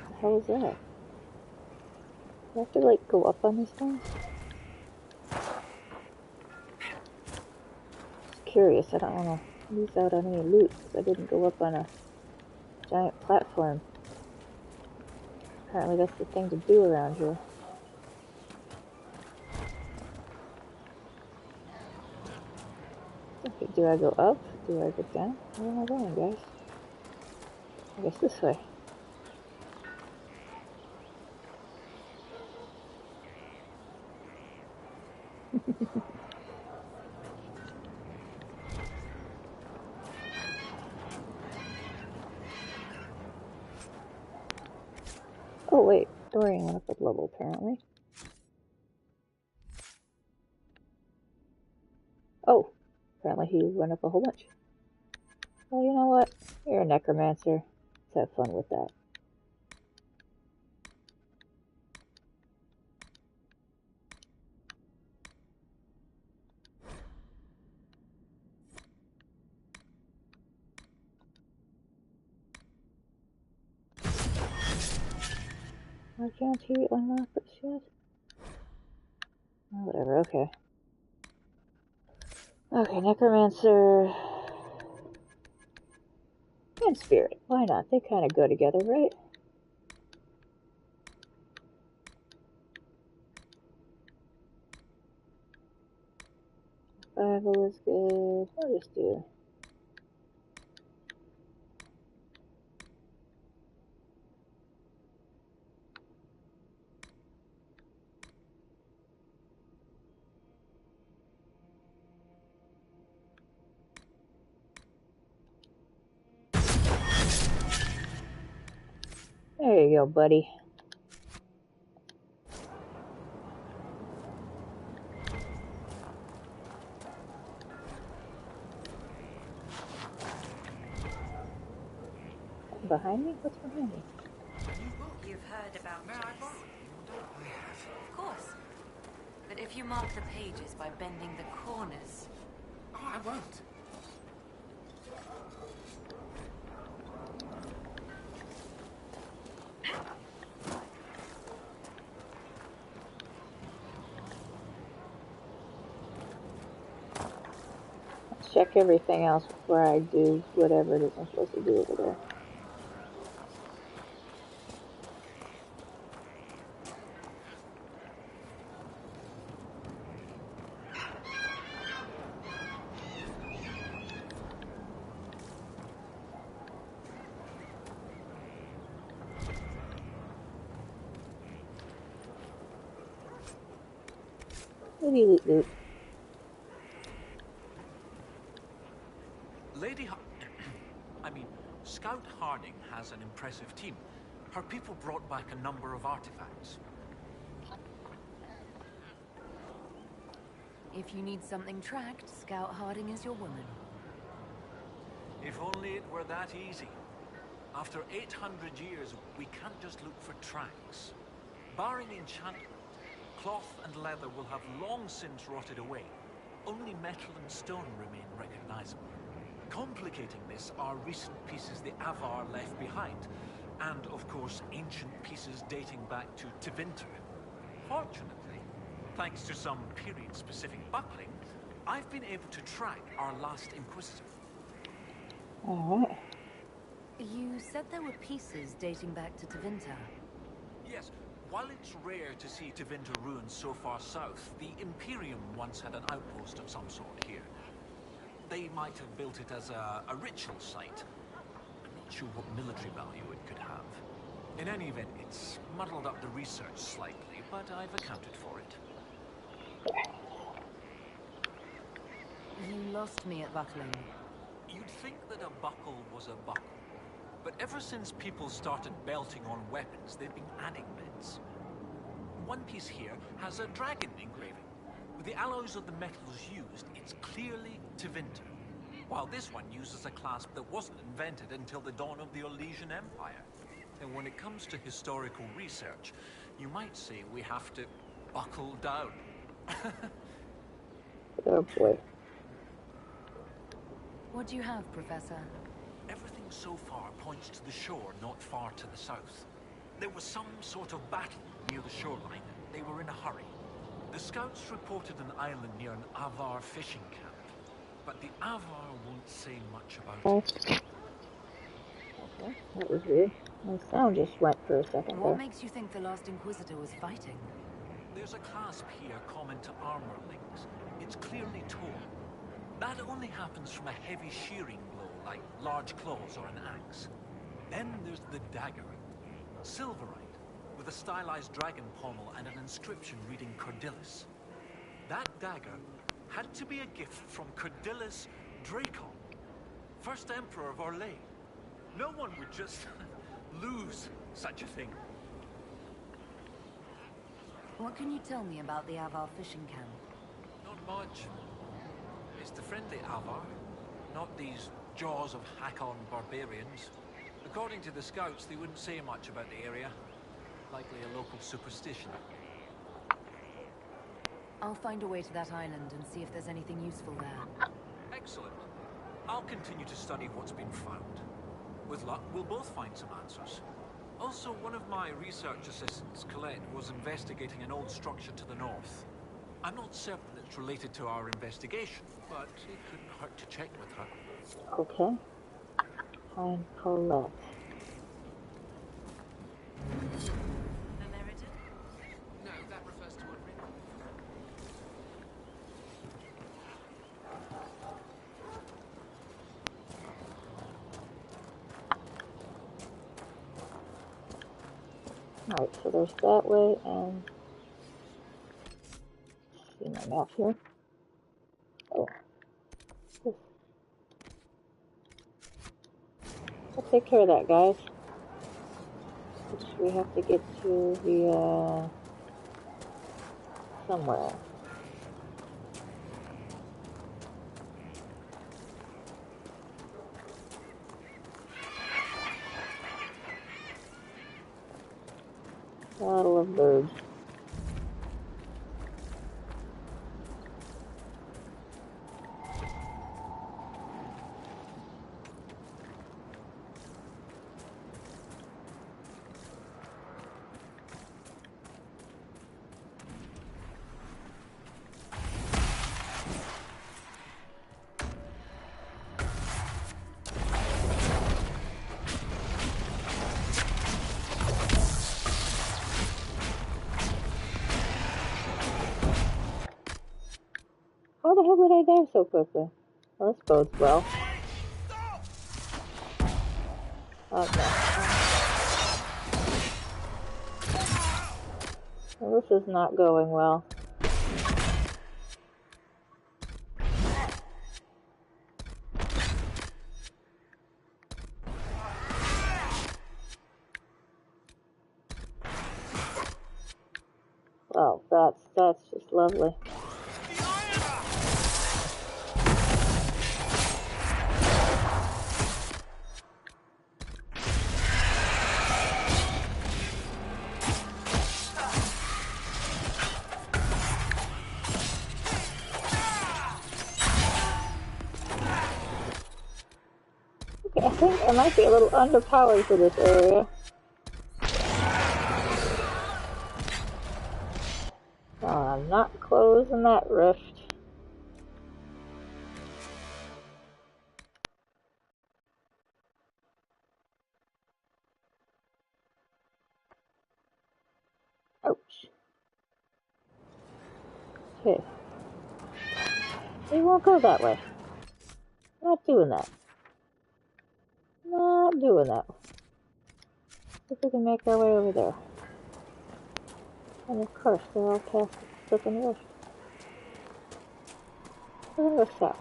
What the hell is that? Do I have to, like, go up on this thing? Just curious, I don't want to lose out on any loot, because I didn't go up on a giant platform. Apparently that's the thing to do around here. Okay, do I go up? Do I go down? Where am I going, guys? I guess this way. Oh wait, Dorian went up a level apparently. Oh, apparently he went up a whole bunch. Well, you know what? You're a necromancer. Let's have fun with that. Why can't he unlock this yet? Oh, whatever, okay. Okay, necromancer... and spirit. Why not? They kind of go together, right? Survival is good. I'll just do... there you go, buddy. Behind me? What's behind me? You've heard about this. Of course. But if you mark the pages by bending the corners... Oh, I won't. Check everything else before I do whatever it is I'm supposed to do over there. Maybe loot. Scout Harding has an impressive team. Her people brought back a number of artifacts. If you need something tracked, Scout Harding is your woman. If only it were that easy. After 800 years, we can't just look for tracks. Barring enchantment, cloth and leather will have long since rotted away. Only metal and stone remain recognizable. Complicating this are recent pieces the Avar left behind, and of course ancient pieces dating back to Tevinter. Fortunately, thanks to some period-specific buckling, I've been able to track our last Inquisitor. Alright. You said there were pieces dating back to Tevinter. Yes, while it's rare to see Tevinter ruins so far south, the Imperium once had an outpost of some sort here. They might have built it as a ritual site. I'm not sure what military value it could have. In any event, it's muddled up the research slightly, but I've accounted for it. You lost me at buckling. You'd think that a buckle was a buckle. But ever since people started belting on weapons, they've been adding bits. One piece here has a dragon engraving. With the alloys of the metals used, it's clearly Tevinter. While this one uses a clasp that wasn't invented until the dawn of the Elysian Empire. And when it comes to historical research, you might say we have to buckle down. Oh boy. What do you have, Professor? Everything so far points to the shore not far to the south. There was some sort of battle near the shoreline. They were in a hurry. The scouts reported an island near an Avar fishing camp, but the Avar won't say much about it. Okay, that was weird. My sound just went for a second What there. makes you think the last Inquisitor was fighting? There's a clasp here common to armor links. It's clearly torn. That only happens from a heavy shearing blow, like large claws or an axe. Then there's the dagger. Silverite, with a stylized dragon pommel and an inscription reading Cordilis. That dagger had to be a gift from Cordilis Dracon, first Emperor of Orlais. No one would just lose such a thing. What can you tell me about the Avar fishing camp? Not much. It's the friendly Avar, not these jaws of Hakon barbarians. According to the scouts, they wouldn't say much about the area. Likely a local superstition. I'll find a way to that island and see if there's anything useful there. Excellent. I'll continue to study what's been found. With luck, we'll both find some answers. Also, one of my research assistants, Colette, was investigating an old structure to the north. I'm not certain it's related to our investigation, but it couldn't hurt to check with her. Okay. Find Colette. Unmerited? No, that refers to unwritten. Alright, so there's that way, and see my map here. Oh. This. I'll take care of that, guys. We have to get to the, somewhere. Battle of birds. How the hell did I die so quickly? Well, this bodes well. Okay. Well, this is not going well. Wow, that's just lovely. Okay, I think I might be a little underpowered for this area. Oh, I'm not closing that rift. Ouch. Okay. We won't go that way. Not doing that. Not doing that. See if we can make our way over there. And of course, they're all past the flipping rift. We're gonna go south.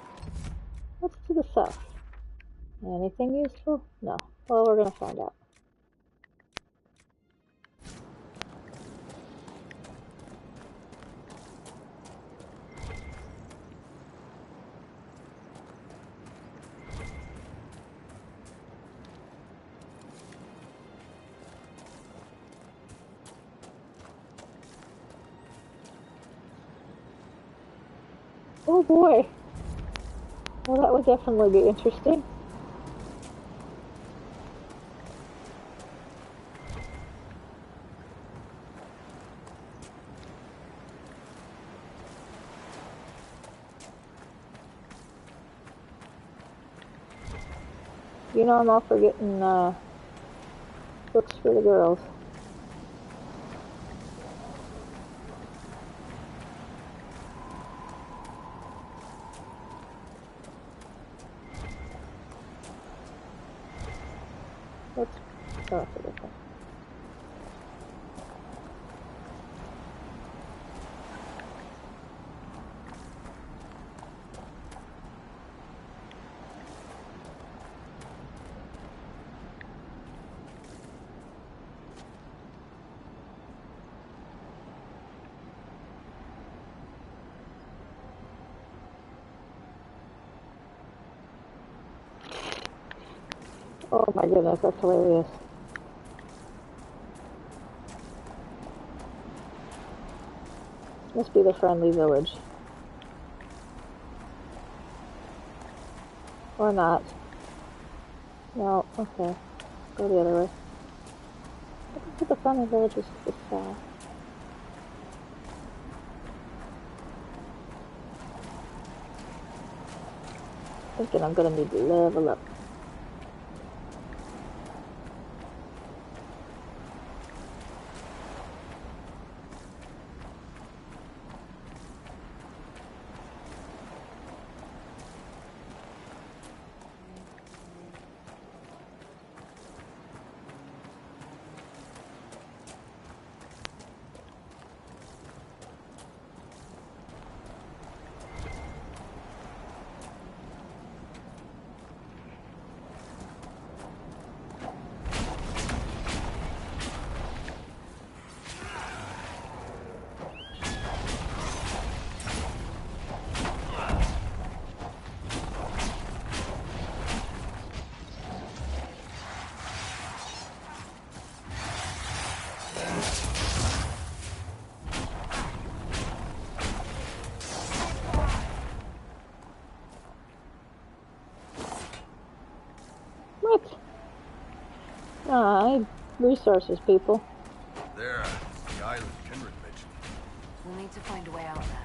What's to the south? Anything useful? No. Well, we're gonna find out. Oh boy. Well, that would definitely be interesting. You know, I'm all for getting books for the girls. Let's go after this one. Oh my goodness, that's hilarious. Must be the friendly village. Or not. No, okay. Go the other way. I think the friendly village is to the south. Thinking I'm gonna need to level up. I need resources, people. There, the island Kindred mentioned. We'll need to find a way out there.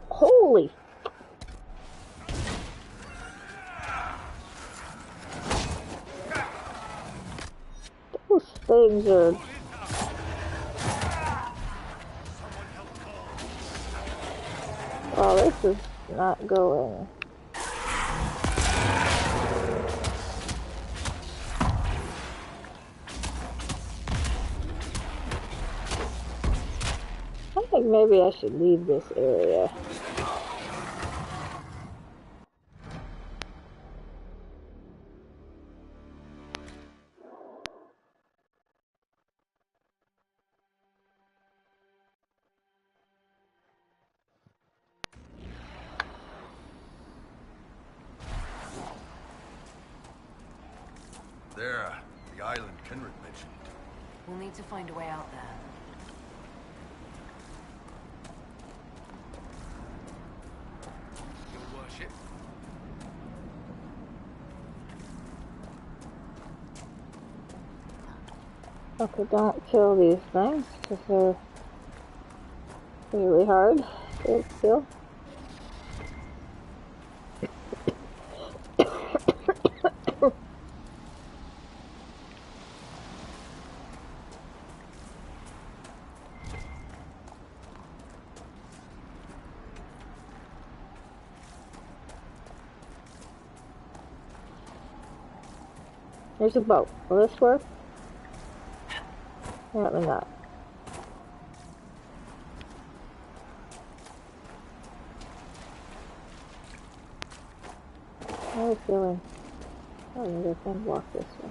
Holy! Those things are... Oh, this is not going. I think maybe I should leave this area. There, the island Kindred mentioned. We'll need to find a way out there. Your worship. Okay, don't kill these things, because they're really hard to kill. There's a boat. Will this work? Apparently not. I have a feeling. Oh, maybe I can walk this way.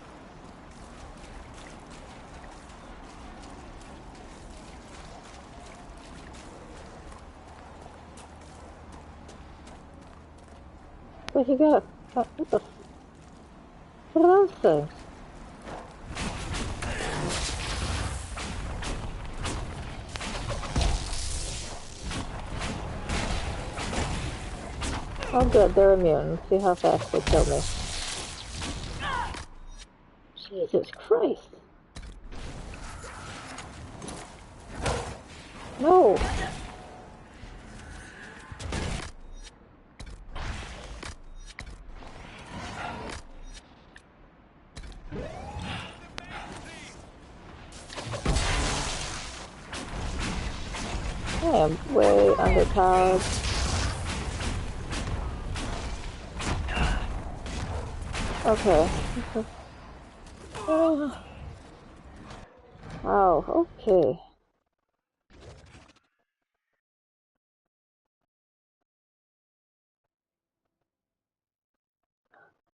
But you gotta. What the? What are those things? Oh good, they're immune. Let's see how fast they kill me. Jesus Christ. No! I am way underpowered. Okay. Oh, okay.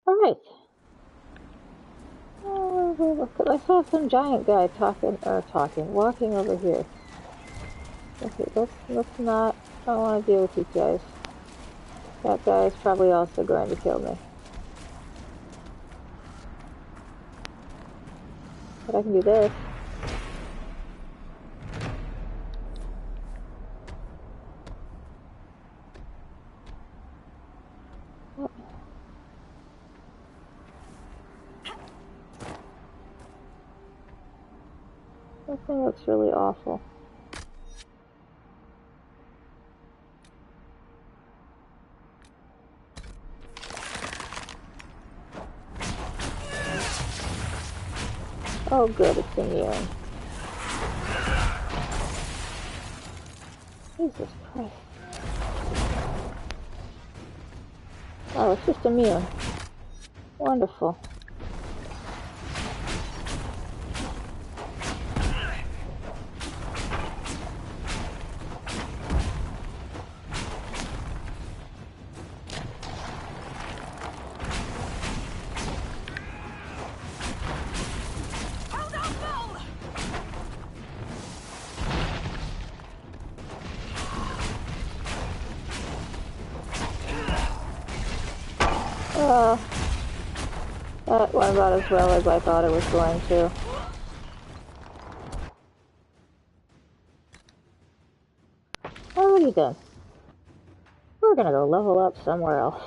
Alright. I saw some giant guy walking over here. Okay, let's not, I don't want to deal with these guys. That guy is probably also going to kill me. But I can do this. That thing looks really awful. Oh good, it's immune. Jesus Christ. Oh, it's just immune. Wonderful. That went about as well as I thought it was going to. Alrighty then. We're gonna go level up somewhere else.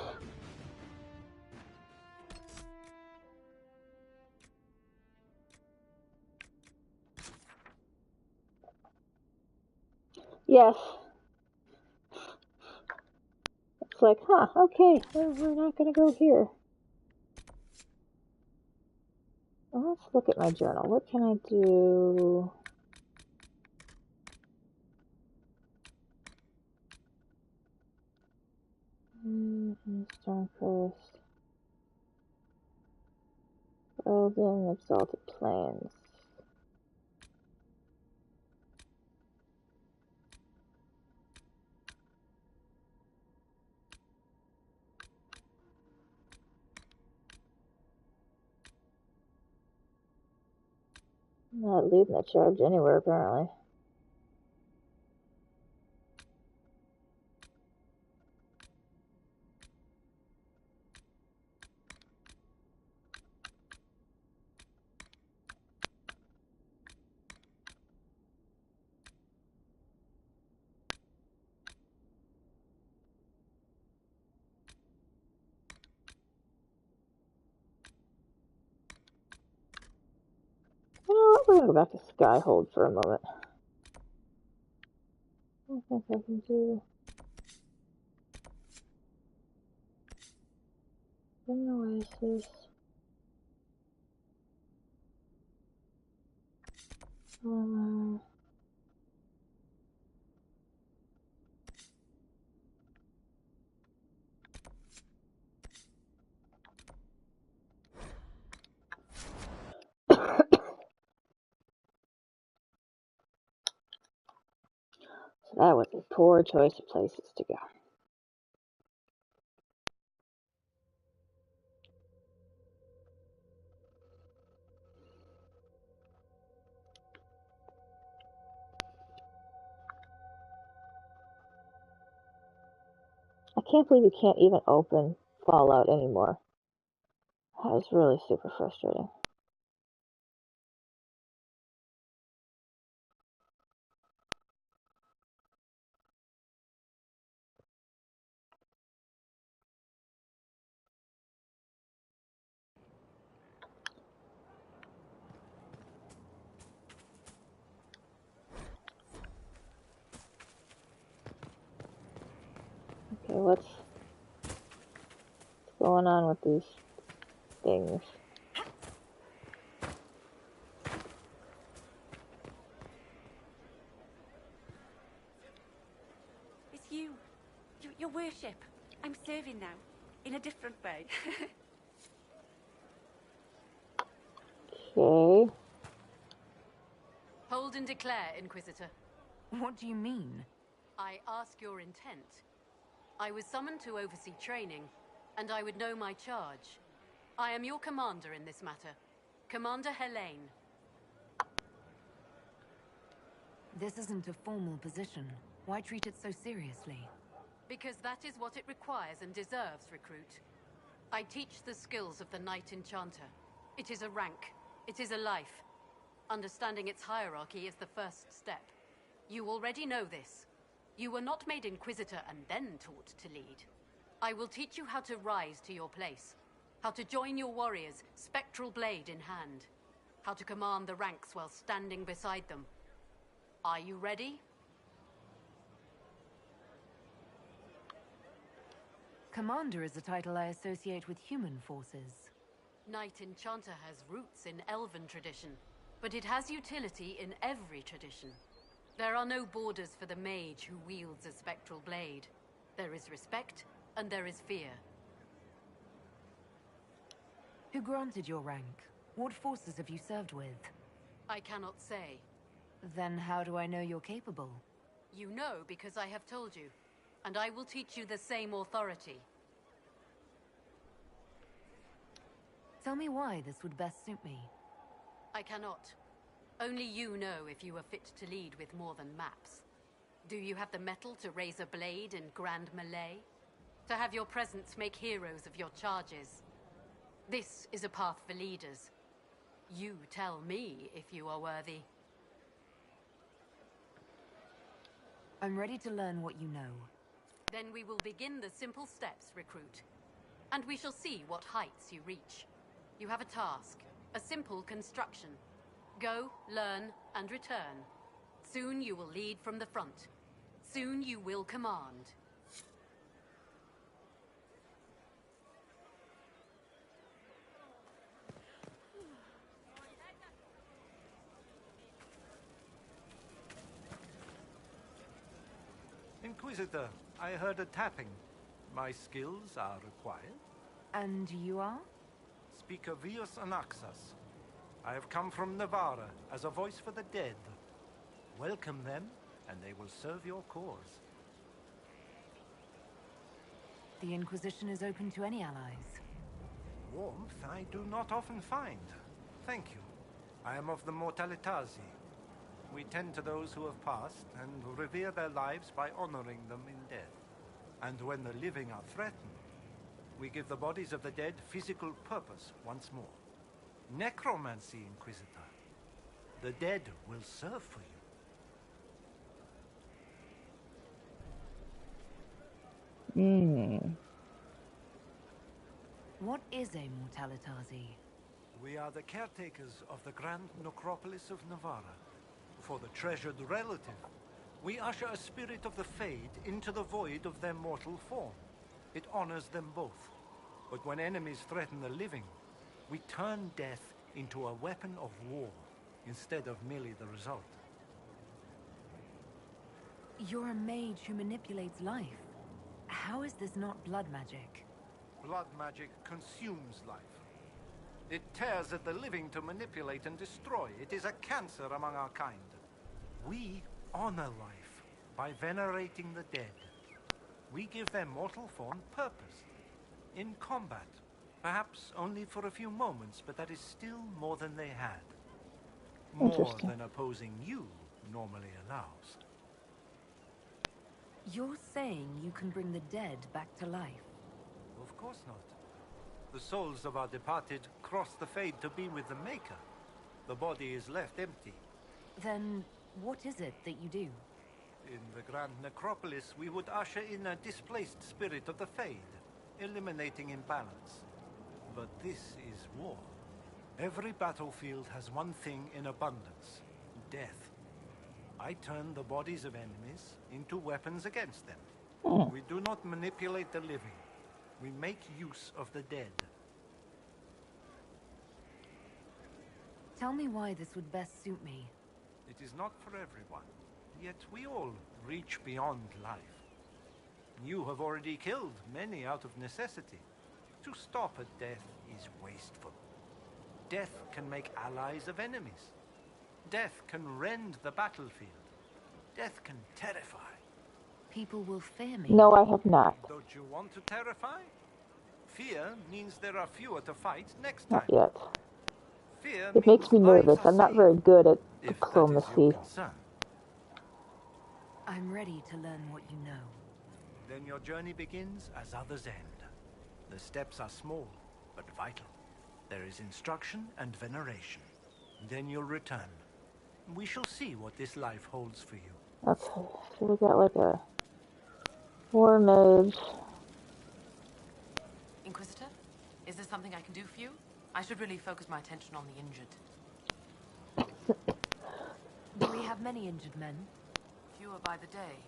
Yes. It's like, huh, okay, we're not gonna go here. Well, let's look at my journal. What can I do? Stormcrest. Elden Exalted Plains. Not leading the charge anywhere, apparently. You know what? We're gonna go back to Skyhold for a moment. I don't think I can do an oasis. So that was a poor choice of places to go. I can't believe you can't even open Fallout anymore. That is really super frustrating. Okay, what's going on with these things? It's you. Your worship. I'm serving now. In a different way. Okay. Hold and declare, Inquisitor. What do you mean? I ask your intent. I was summoned to oversee training, and I would know my charge. I am your commander in this matter. Commander Helene. This isn't a formal position. Why treat it so seriously? Because that is what it requires and deserves, recruit. I teach the skills of the Knight Enchanter. It is a rank. It is a life. Understanding its hierarchy is the first step. You already know this. You were not made Inquisitor and then taught to lead. I will teach you how to rise to your place. How to join your warriors, spectral blade in hand. How to command the ranks while standing beside them. Are you ready? Commander is a title I associate with human forces. Knight Enchanter has roots in Elven tradition, but it has utility in every tradition. There are no borders for the mage who wields a spectral blade. There is respect, and there is fear. Who granted your rank? What forces have you served with? I cannot say. Then how do I know you're capable? You know because I have told you, and I will teach you the same authority. Tell me why this would best suit me. I cannot. Only you know if you are fit to lead with more than maps. Do you have the mettle to raise a blade in grand melee? To have your presence make heroes of your charges? This is a path for leaders. You tell me if you are worthy. I'm ready to learn what you know. Then we will begin the simple steps, recruit. And we shall see what heights you reach. You have a task, a simple construction. Go, learn, and return. Soon you will lead from the front. Soon you will command. Inquisitor, I heard a tapping. My skills are required. And you are? Speaker Vius Anaxas. I have come from Navarra as a voice for the dead. Welcome them, and they will serve your cause. The Inquisition is open to any allies. Warmth I do not often find. Thank you. I am of the Mortalitazi. We tend to those who have passed and revere their lives by honoring them in death. And when the living are threatened, we give the bodies of the dead physical purpose once more. Necromancy, Inquisitor. The dead will serve for you. What is a Mortalitazi? We are the caretakers of the Grand Necropolis of Navarra. For the treasured relative, we usher a spirit of the Fade into the void of their mortal form. It honors them both. But when enemies threaten the living, we turn death into a weapon of war, instead of merely the result. You're a mage who manipulates life. How is this not blood magic? Blood magic consumes life. It tears at the living to manipulate and destroy. It is a cancer among our kind. We honor life by venerating the dead. We give their mortal form purpose. In combat, perhaps only for a few moments, but that is still more than they had. More than opposing you normally allows. You're saying you can bring the dead back to life? Of course not. The souls of our departed cross the Fade to be with the Maker. The body is left empty. Then what is it that you do? In the Grand Necropolis, we would usher in a displaced spirit of the Fade, eliminating imbalance. But this is war. Every battlefield has one thing in abundance: death. I turn the bodies of enemies into weapons against them. We do not manipulate the living. We make use of the dead. Tell me why this would best suit me. It is not for everyone. Yet we all reach beyond life. You have already killed many out of necessity. To stop at death is wasteful. Death can make allies of enemies. Death can rend the battlefield. Death can terrify. People will fear me. No, I have not. Don't you want to terrify? Fear means there are fewer to fight next time. Not yet. Fear It makes me nervous. I'm not very good at diplomacy. I'm ready to learn what you know. Then your journey begins as others end. The steps are small, but vital. There is instruction and veneration. Then you'll return. We shall see what this life holds for you. Okay, so we got like a war mage. Inquisitor, is there something I can do for you? I should really focus my attention on the injured. Do we have many injured men? Fewer by the day.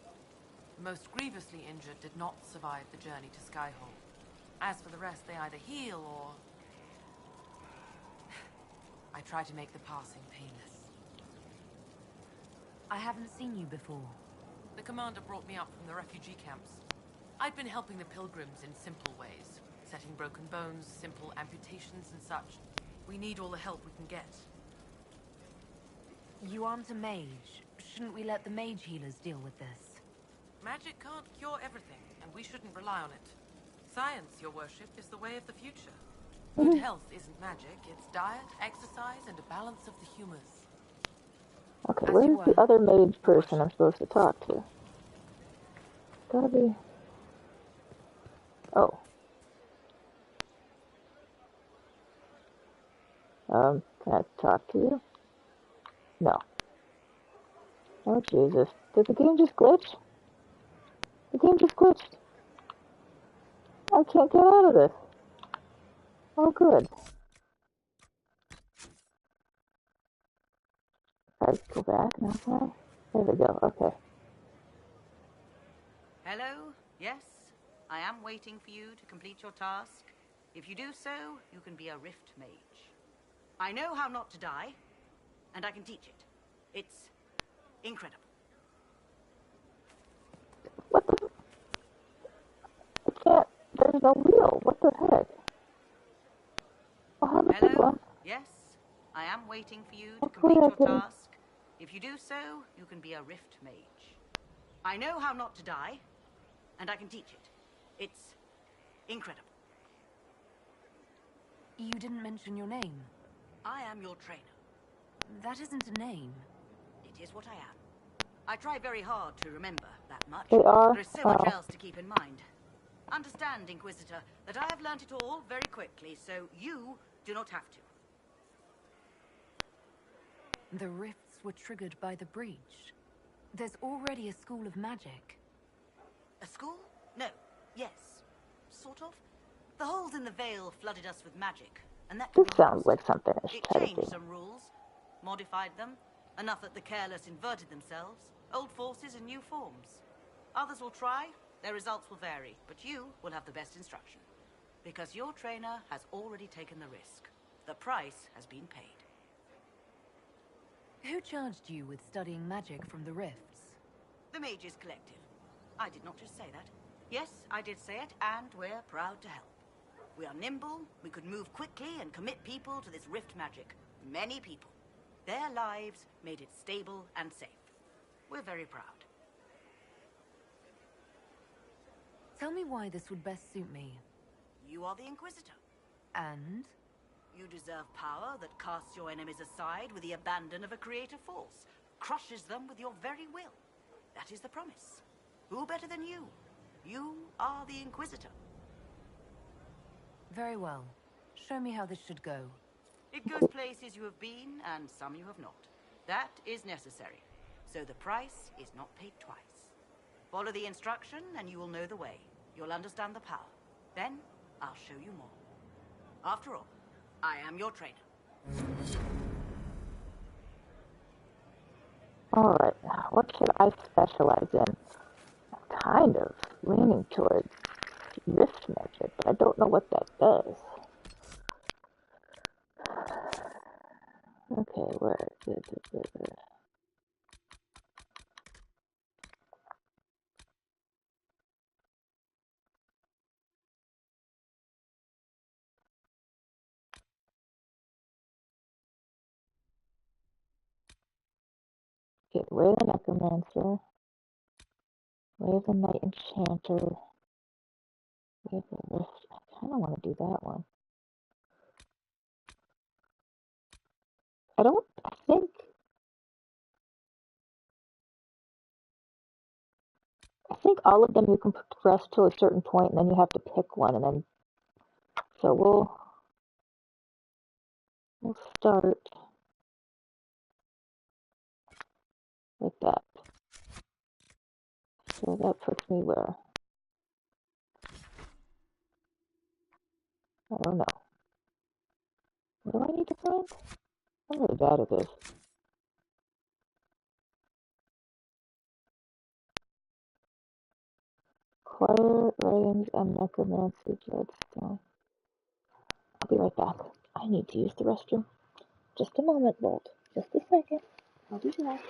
The most grievously injured did not survive the journey to Skyhold. As for the rest, they either heal or... I try to make the passing painless. I haven't seen you before. The commander brought me up from the refugee camps. I'd been helping the pilgrims in simple ways. Setting broken bones, simple amputations and such. We need all the help we can get. You aren't a mage. Shouldn't we let the mage healers deal with this? Magic can't cure everything, and we shouldn't rely on it. Science, your worship, is the way of the future. Good health isn't magic, it's diet, exercise, and a balance of the humors. Okay, where's the other mage person I'm supposed to talk to? Gotta be... Oh. Can I talk to you? No. Oh, Jesus. Did the game just glitch? The game just glitched. I can't get out of this. Oh, good. Alright, go back now. Huh? There we go. Okay. Hello? Yes? I am waiting for you to complete your task. If you do so, you can be a Rift Mage. I know how not to die, and I can teach it. It's incredible. I can't. There's no wheel. What the heck? Oh, how did this Hello? one? Yes? I am waiting for you to Hopefully complete I your can... task. If you do so, you can be a Rift Mage. I know how not to die, and I can teach it. It's incredible. You didn't mention your name. I am your trainer. That isn't a name. It is what I am. I try very hard to remember that much. They are? There is so much Oh. else to keep in mind. Understand, Inquisitor, that I have learnt it all very quickly, so you do not have to. The rifts were triggered by the breach. There's already a school of magic. A school? No. Yes. Sort of. The holes in the veil flooded us with magic, and that can This be sounds used. like something I should It try to changed do. some rules, modified them, enough that the careless inverted themselves, old forces in new forms. Others will try, their results will vary, but you will have the best instruction. Because your trainer has already taken the risk. The price has been paid. Who charged you with studying magic from the rifts? The Mages Collective. I did not just say that. Yes, I did say it, and we're proud to help. We are nimble, we could move quickly and commit people to this rift magic. Many people. Their lives made it stable and safe. We're very proud. Tell me why this would best suit me. You are the Inquisitor. And? You deserve power that casts your enemies aside with the abandon of a creative force, crushes them with your very will. That is the promise. Who better than you? You are the Inquisitor. Very well. Show me how this should go. It goes places you have been, and some you have not. That is necessary. So the price is not paid twice. Follow the instruction, and you will know the way. You'll understand the power. Then, I'll show you more. After all, I am your trainer. Alright, what should I specialize in? I'm kind of leaning towards rift magic, but I don't know what that does. Okay, where is it? Okay, Way of the Necromancer, Way of the Night Enchanter, Way of the Rift. I kind of want to do that one. I think all of them you can progress to a certain point and then you have to pick one and then, so we'll start with that. So that puts me where? I don't know. What do I need to find? I'm really bad at this. Choir, writings, and necromancy, bloodstone. I'll be right back. I need to use the restroom. Just a moment, Bolt. Just a second. I'll be back.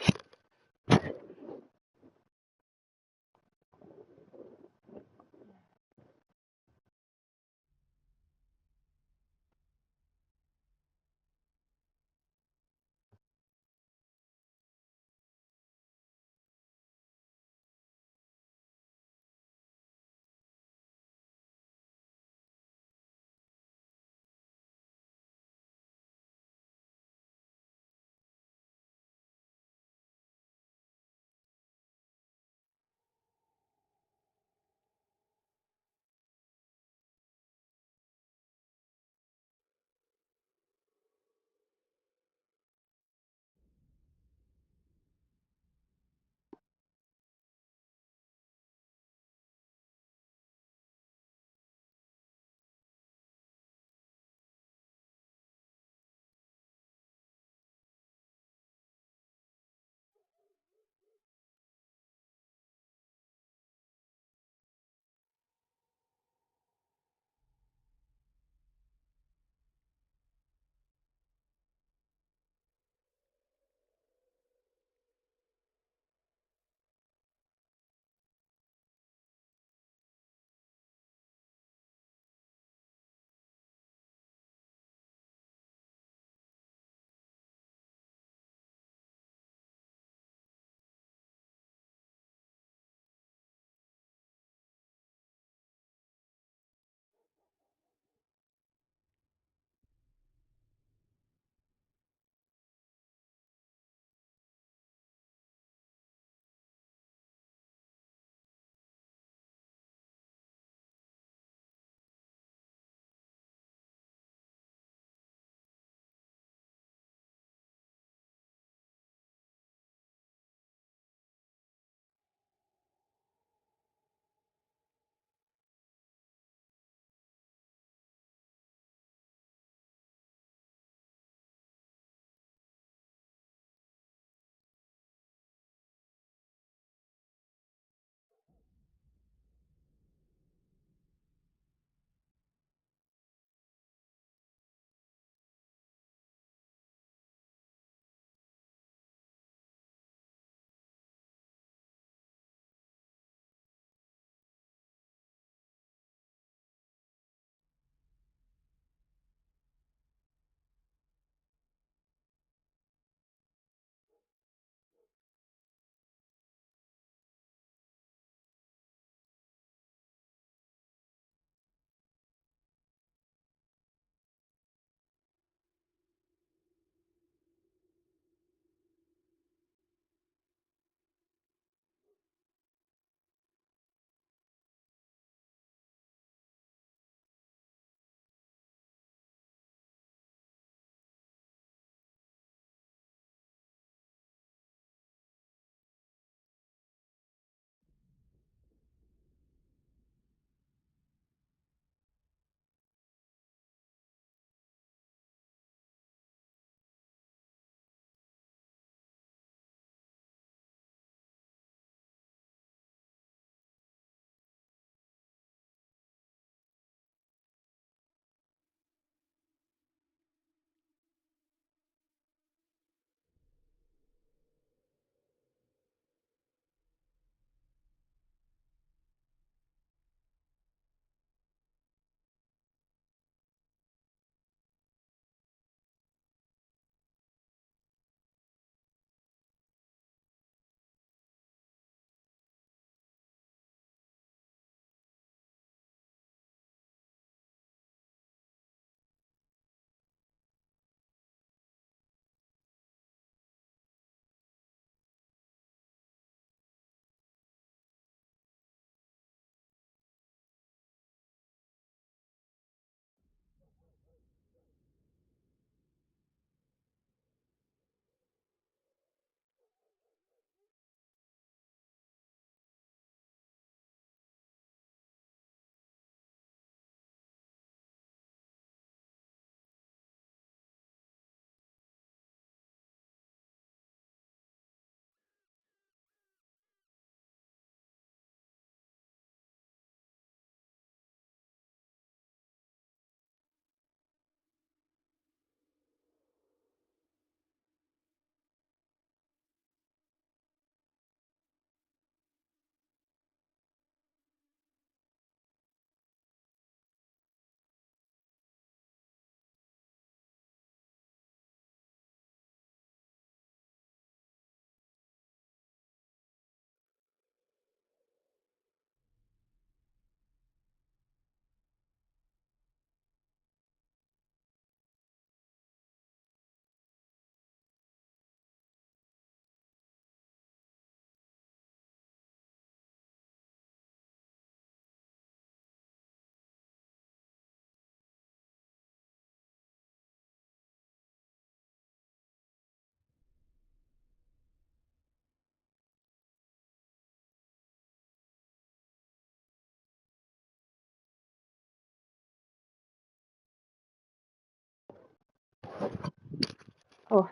Oh,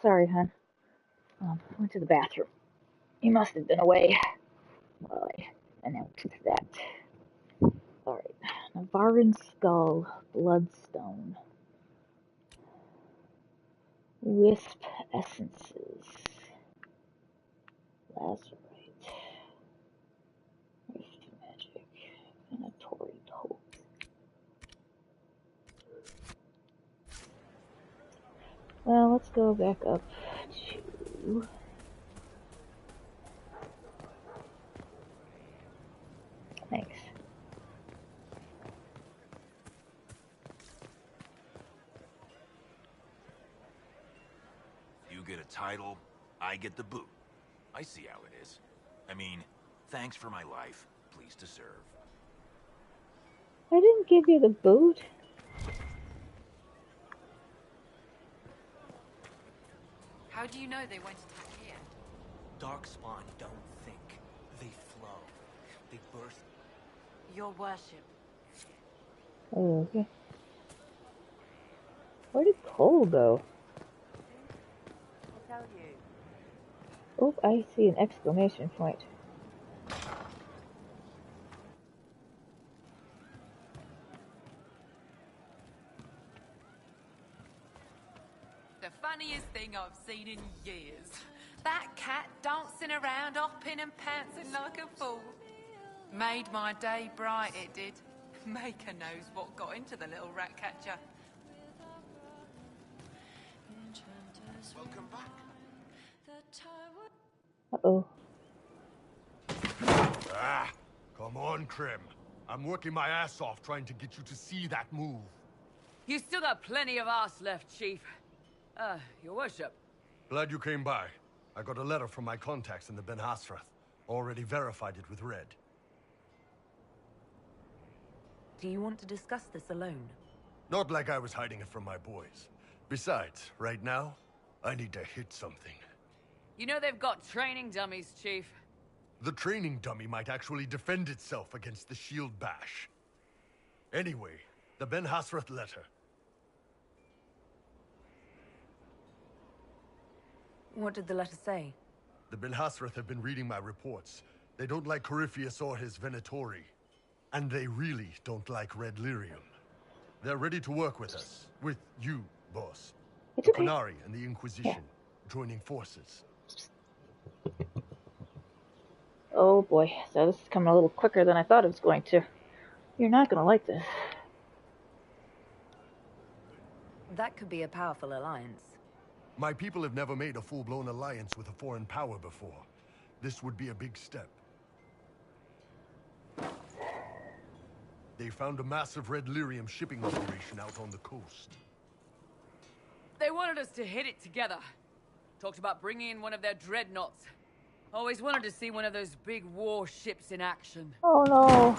sorry, hon. Went to the bathroom. You must have been away while I announced that. Alright. Navarin Skull, Bloodstone. Wisp Essences. Lazarite. Rift Magic. Venatori Hope. Well, let's go back up to... Thanks. You get a title, I get the boot. I see how it is. I mean, thanks for my life. Pleased to serve. I didn't give you the boot. How do you know they won't attack here? Darkspawn don't think. They flow. They burst. Your worship. Oh, okay. Where did Cole go? I tell you. Oh, I see an exclamation point. The funniest thing I've seen in years. That cat dancing around, hopping and pouncing like a fool. Made my day bright, it did. Maker knows what got into the little rat catcher. Welcome back. Uh-oh. Ah, come on, Krim. I'm working my ass off trying to get you to see that move. You still got plenty of arse left, Chief. Your worship. Glad you came by. I got a letter from my contacts in the Ben Hasrath. Already verified it with Red. Do you want to discuss this alone? Not like I was hiding it from my boys. Besides, right now, I need to hit something. You know they've got training dummies, Chief. The training dummy might actually defend itself against the shield bash. Anyway, the Ben Hasrath letter. What did the letter say? The Ben Hasrath have been reading my reports. They don't like Corypheus or his Venatori. And they really don't like Red Lyrium. They're ready to work with us. With you, boss. It's the okay. Qunari and the Inquisition. Joining forces. Oh boy, so this is coming a little quicker than I thought it was going to. You're not gonna like this. That could be a powerful alliance. My people have never made a full-blown alliance with a foreign power before. This would be a big step. They found a massive Red Lyrium shipping operation out on the coast. They wanted us to hit it together. Talked about bringing in one of their dreadnoughts. Always wanted to see one of those big warships in action. Oh no.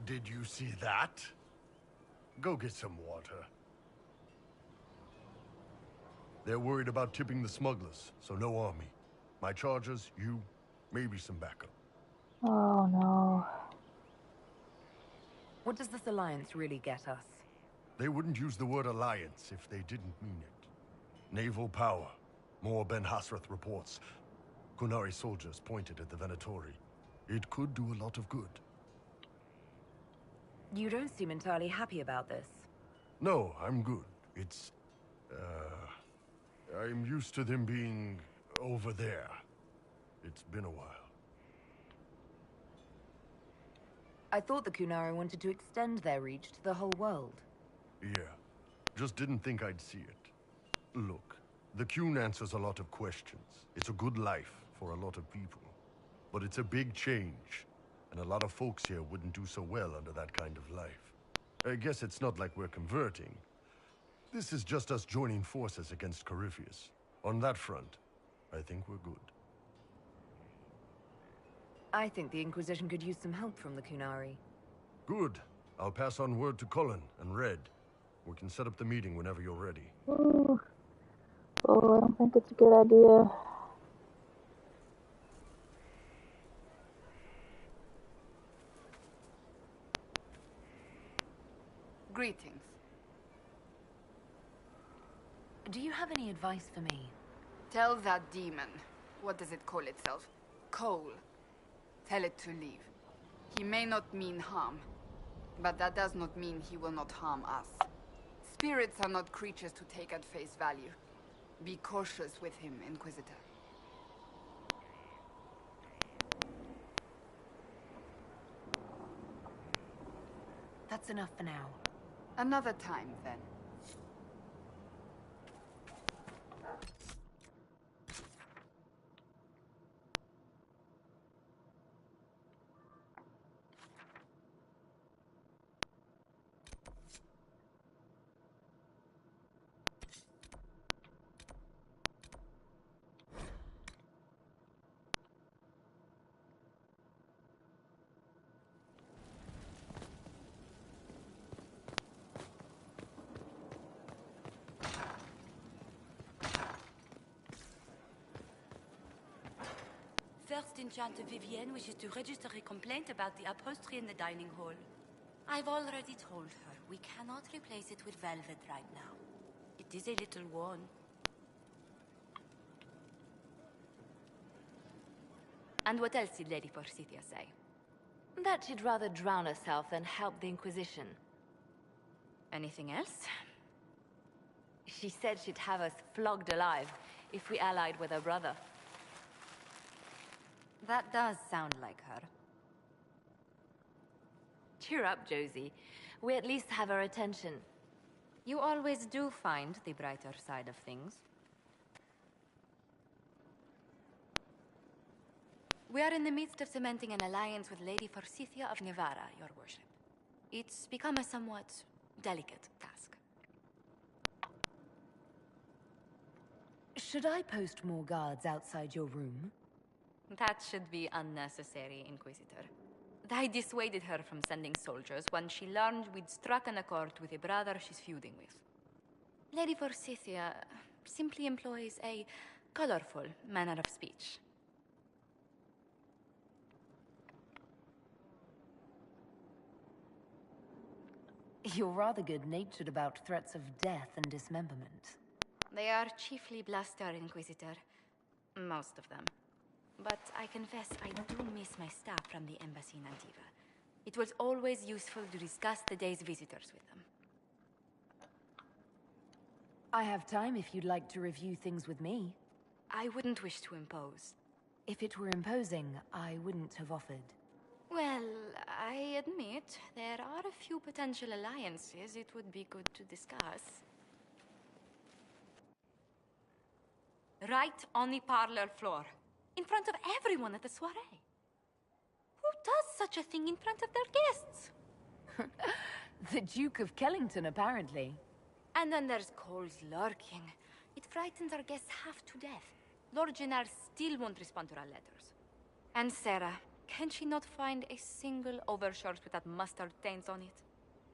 Did you see that? Go get some water. They're worried about tipping the smugglers, so no army. My chargers, you, maybe some backup. Oh no. What does this alliance really get us? They wouldn't use the word alliance if they didn't mean it. Naval power. More Ben Hasrath reports. Qunari soldiers pointed at the Venatori. It could do a lot of good. You don't seem entirely happy about this. No, I'm good. It's... I'm used to them being over there. It's been a while. I thought the Qunari wanted to extend their reach to the whole world. Yeah. Just didn't think I'd see it. Look, the Qun answers a lot of questions. It's a good life for a lot of people. But it's a big change. And a lot of folks here wouldn't do so well under that kind of life. I guess it's not like we're converting. This is just us joining forces against Corypheus. On that front, I think we're good. I think the Inquisition could use some help from the Qunari. Good. I'll pass on word to Cullen and Red. We can set up the meeting whenever you're ready. Ooh. Oh, I don't think it's a good idea. Greetings. Do you have any advice for me? Tell that demon. What does it call itself? Cole. Tell it to leave. He may not mean harm, but that does not mean he will not harm us. Spirits are not creatures to take at face value. Be cautious with him, Inquisitor. That's enough for now. Another time, then. First Enchanter Vivienne wishes to register a complaint about the upholstery in the dining hall. I've already told her we cannot replace it with velvet right now. It is a little worn. And what else did Lady Forsythia say? That she'd rather drown herself than help the Inquisition. Anything else? She said she'd have us flogged alive if we allied with her brother. That does sound like her. Cheer up, Josie. We at least have her attention. You always do find the brighter side of things. We are in the midst of cementing an alliance with Lady Forsythia of Navarra, your worship. It's become a somewhat delicate task. Should I post more guards outside your room? That should be unnecessary, Inquisitor. I dissuaded her from sending soldiers when she learned we'd struck an accord with a brother she's feuding with. Lady Forsythia simply employs a colorful manner of speech. You're rather good-natured about threats of death and dismemberment. They are chiefly bluster, Inquisitor. Most of them. But I confess I do miss my staff from the embassy in Antiva. It was always useful to discuss the day's visitors with them. I have time if you'd like to review things with me. I wouldn't wish to impose. If it were imposing, I wouldn't have offered. Well, I admit there are a few potential alliances it would be good to discuss. Right on the parlor floor. In front of everyone at the soiree. Who does such a thing in front of their guests? The Duke of Kellington, apparently. And then there's Cole's lurking. It frightens our guests half to death. Lord Gennard still won't respond to our letters. And Sarah, can she not find a single overshirt with that mustard taint on it?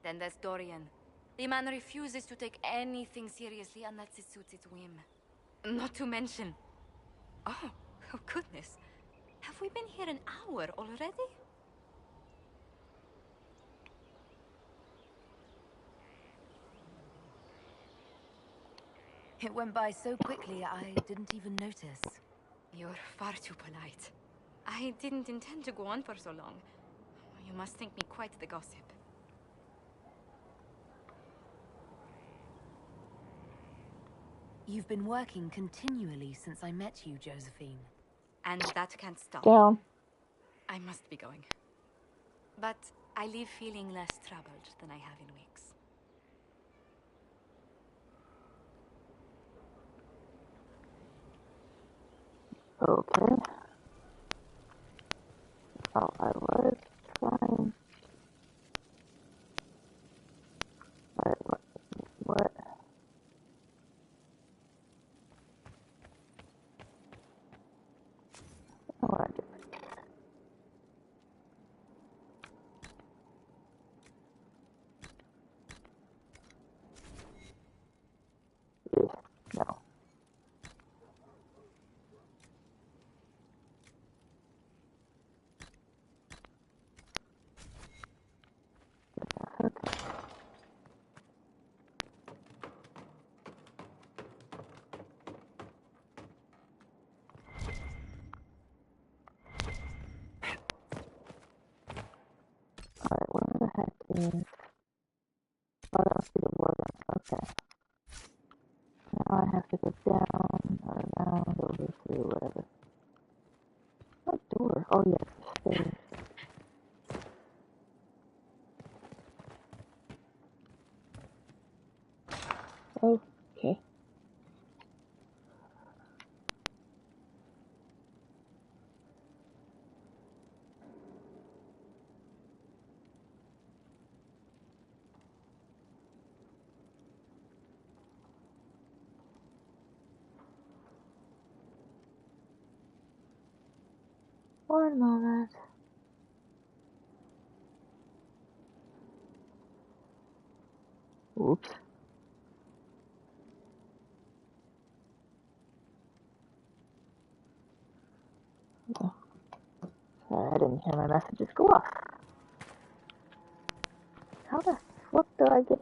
Then there's Dorian. The man refuses to take anything seriously unless it suits its whim. Not to mention... Oh, goodness. Have we been here an hour already? It went by so quickly, I didn't even notice. You're far too polite. I didn't intend to go on for so long. You must think me quite the gossip. You've been working continually since I met you, Josephine. And that can't stop. Down. I must be going. But I leave feeling less troubled than I have in weeks. Okay. Oh, I was trying. Alright, what? I want to do no. is... Oh, I don't see the wardens. Okay. Now I have to go down, around, over, through, whatever. What door? Oh, yes, the stairs. Okay. One moment. Oops. Oh, sorry, I didn't hear my messages go off. How the flip do I get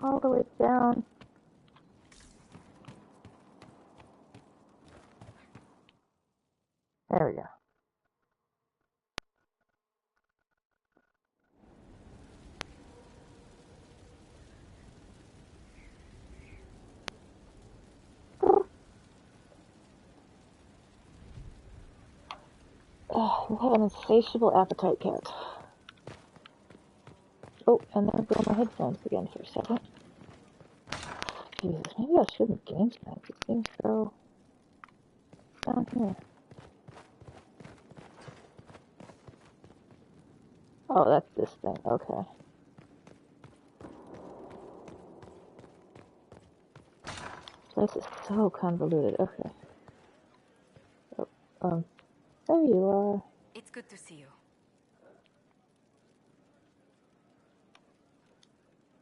all the way down? There we go. Oh, you have an insatiable appetite, cat. Oh, and there go my headphones again for a second. Jesus, maybe I shouldn't game snipe. These things go down here. Oh, that's this thing. Okay. This is so convoluted. Okay. Oh, there you are. It's good to see you.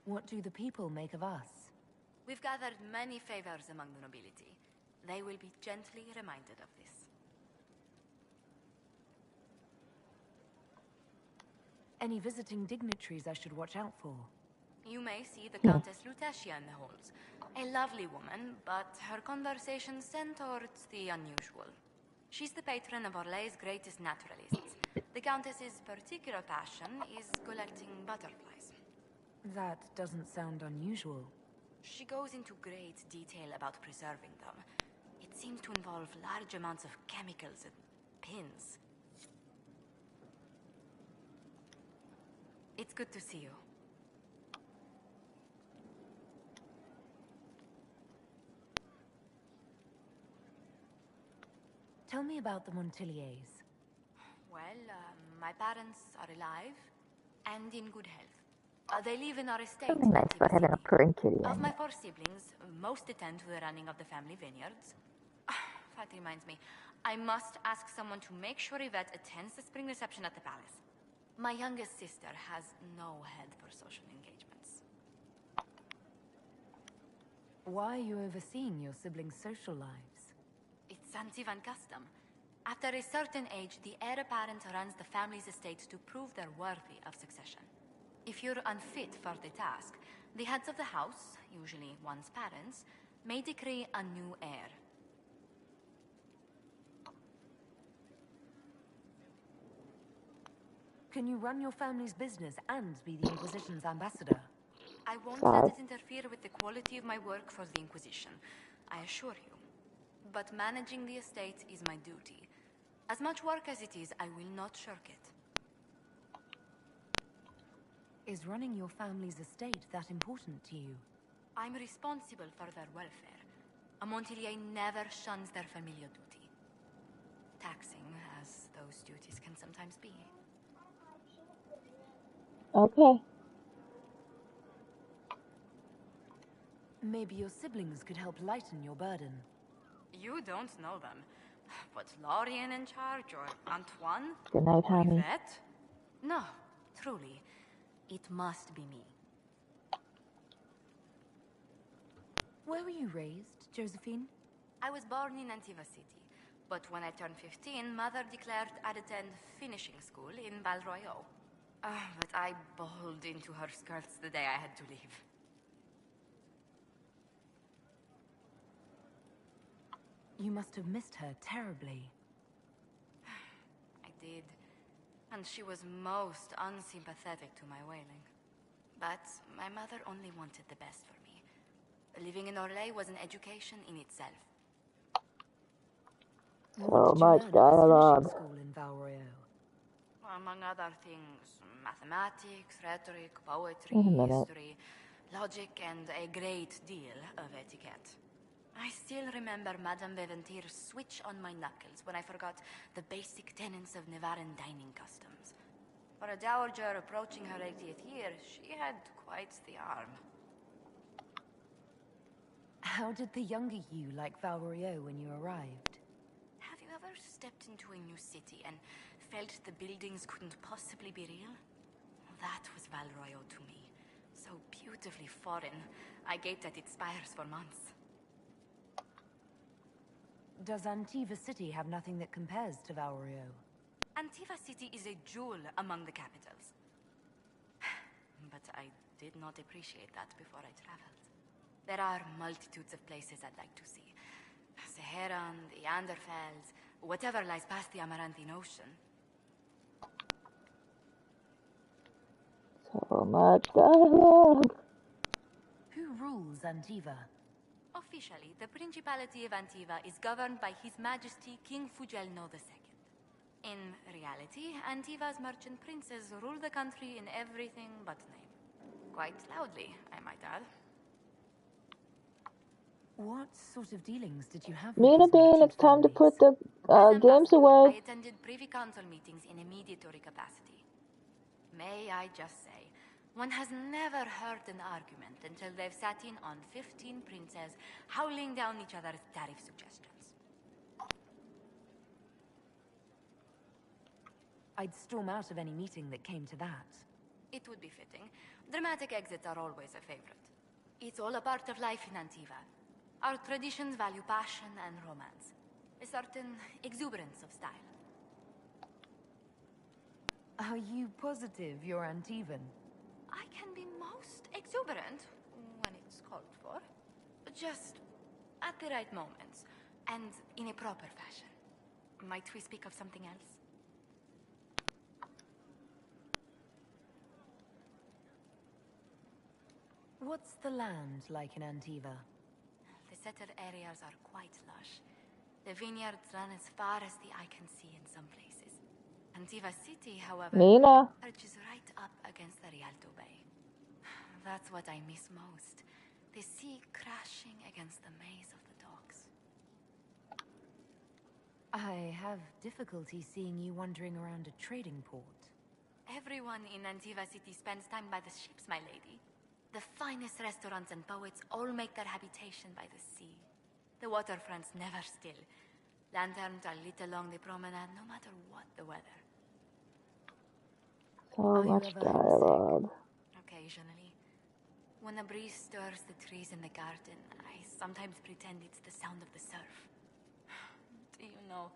What do the people make of us? We've gathered many favors among the nobility. They will be gently reminded of this. Any visiting dignitaries I should watch out for? You may see the Countess Lutetia in the halls. A lovely woman, but her conversations tend towards the unusual. She's the patron of Orlay's greatest naturalists. The Countess's particular passion is collecting butterflies. That doesn't sound unusual. She goes into great detail about preserving them. It seems to involve large amounts of chemicals and pins. It's good to see you. Tell me about the Montiliers. Well, my parents are alive and in good health. They live in our estate. Something nice about having a purring kitty. Of my 4 siblings, most attend to the running of the family vineyards. That reminds me, I must ask someone to make sure Yvette attends the spring reception at the palace. My youngest sister has no head for social engagements. Why are you overseeing your siblings' social lives? It's Antivan custom. After a certain age, the heir apparent runs the family's estate to prove they're worthy of succession. If you're unfit for the task, the heads of the house, usually one's parents, may decree a new heir. Can you run your family's business and be the Inquisition's ambassador? I won't let it interfere with the quality of my work for the Inquisition, I assure you. But managing the estate is my duty. As much work as it is, I will not shirk it. Is running your family's estate that important to you? I'm responsible for their welfare. A Montilier never shuns their familial duty. Taxing, as those duties can sometimes be. Okay. Maybe your siblings could help lighten your burden. You don't know them. But Lorien in charge, or Antoine? Good night, or honey. Yvette? No, truly. It must be me. Where were you raised, Josephine? I was born in Antiva City, but when I turned 15, Mother declared I'd attend finishing school in Val Royaux. But I bowled into her skirts the day I had to leave. You must have missed her terribly. I did. And she was most unsympathetic to my wailing. But my mother only wanted the best for me. Living in Orlais was an education in itself. So much dialogue. School in Val Royeaux? Among other things, mathematics, rhetoric, Wait a poetry, minute. history, logic, and a great deal of etiquette. I still remember Madame Veventir's switch on my knuckles when I forgot the basic tenets of Nevaran dining customs. For a dowager approaching her 80th year, she had quite the arm. How did the younger you like Val Royeaux when you arrived? Have you ever stepped into a new city and felt the buildings couldn't possibly be real? That was Val Royeaux to me. So beautifully foreign, I gaped at its spires for months. Does Antiva City have nothing that compares to Val Royeaux? Antiva City is a jewel among the capitals. But I did not appreciate that before I traveled. There are multitudes of places I'd like to see. Saharan, the Anderfels, whatever lies past the Amarantine Ocean. So much dialogue. Who rules Antiva? Officially, the Principality of Antiva is governed by His Majesty King Fugelno II. In reality, Antiva's merchant princes rule the country in everything but name. Quite loudly, I might add. What sort of dealings did you have with Mina these Bean, merchant it's time to families? put the games I away. attended Privy Council meetings in a mediatory capacity. May I just say, one has never heard an argument until they've sat in on 15 princes howling down each other's tariff suggestions. I'd storm out of any meeting that came to that. It would be fitting. Dramatic exits are always a favorite. It's all a part of life in Antiva. Our traditions value passion and romance. A certain exuberance of style. Are you positive you're Antivan? I can be most exuberant when it's called for. Just at the right moments, and in a proper fashion. Might we speak of something else? What's the land like in Antiva? The settled areas are quite lush. The vineyards run as far as the eye can see in some places. Antiva City, however, Nina. arches right up against the Rialto Bay. That's what I miss most. The sea crashing against the maze of the docks. I have difficulty seeing you wandering around a trading port. Everyone in Antiva City spends time by the ships, my lady. The finest restaurants and poets all make their habitation by the sea. The waterfronts never still. Lanterns are lit along the promenade no matter what the weather. So much dialogue. Occasionally. When a breeze stirs the trees in the garden, I sometimes pretend it's the sound of the surf. Do you know,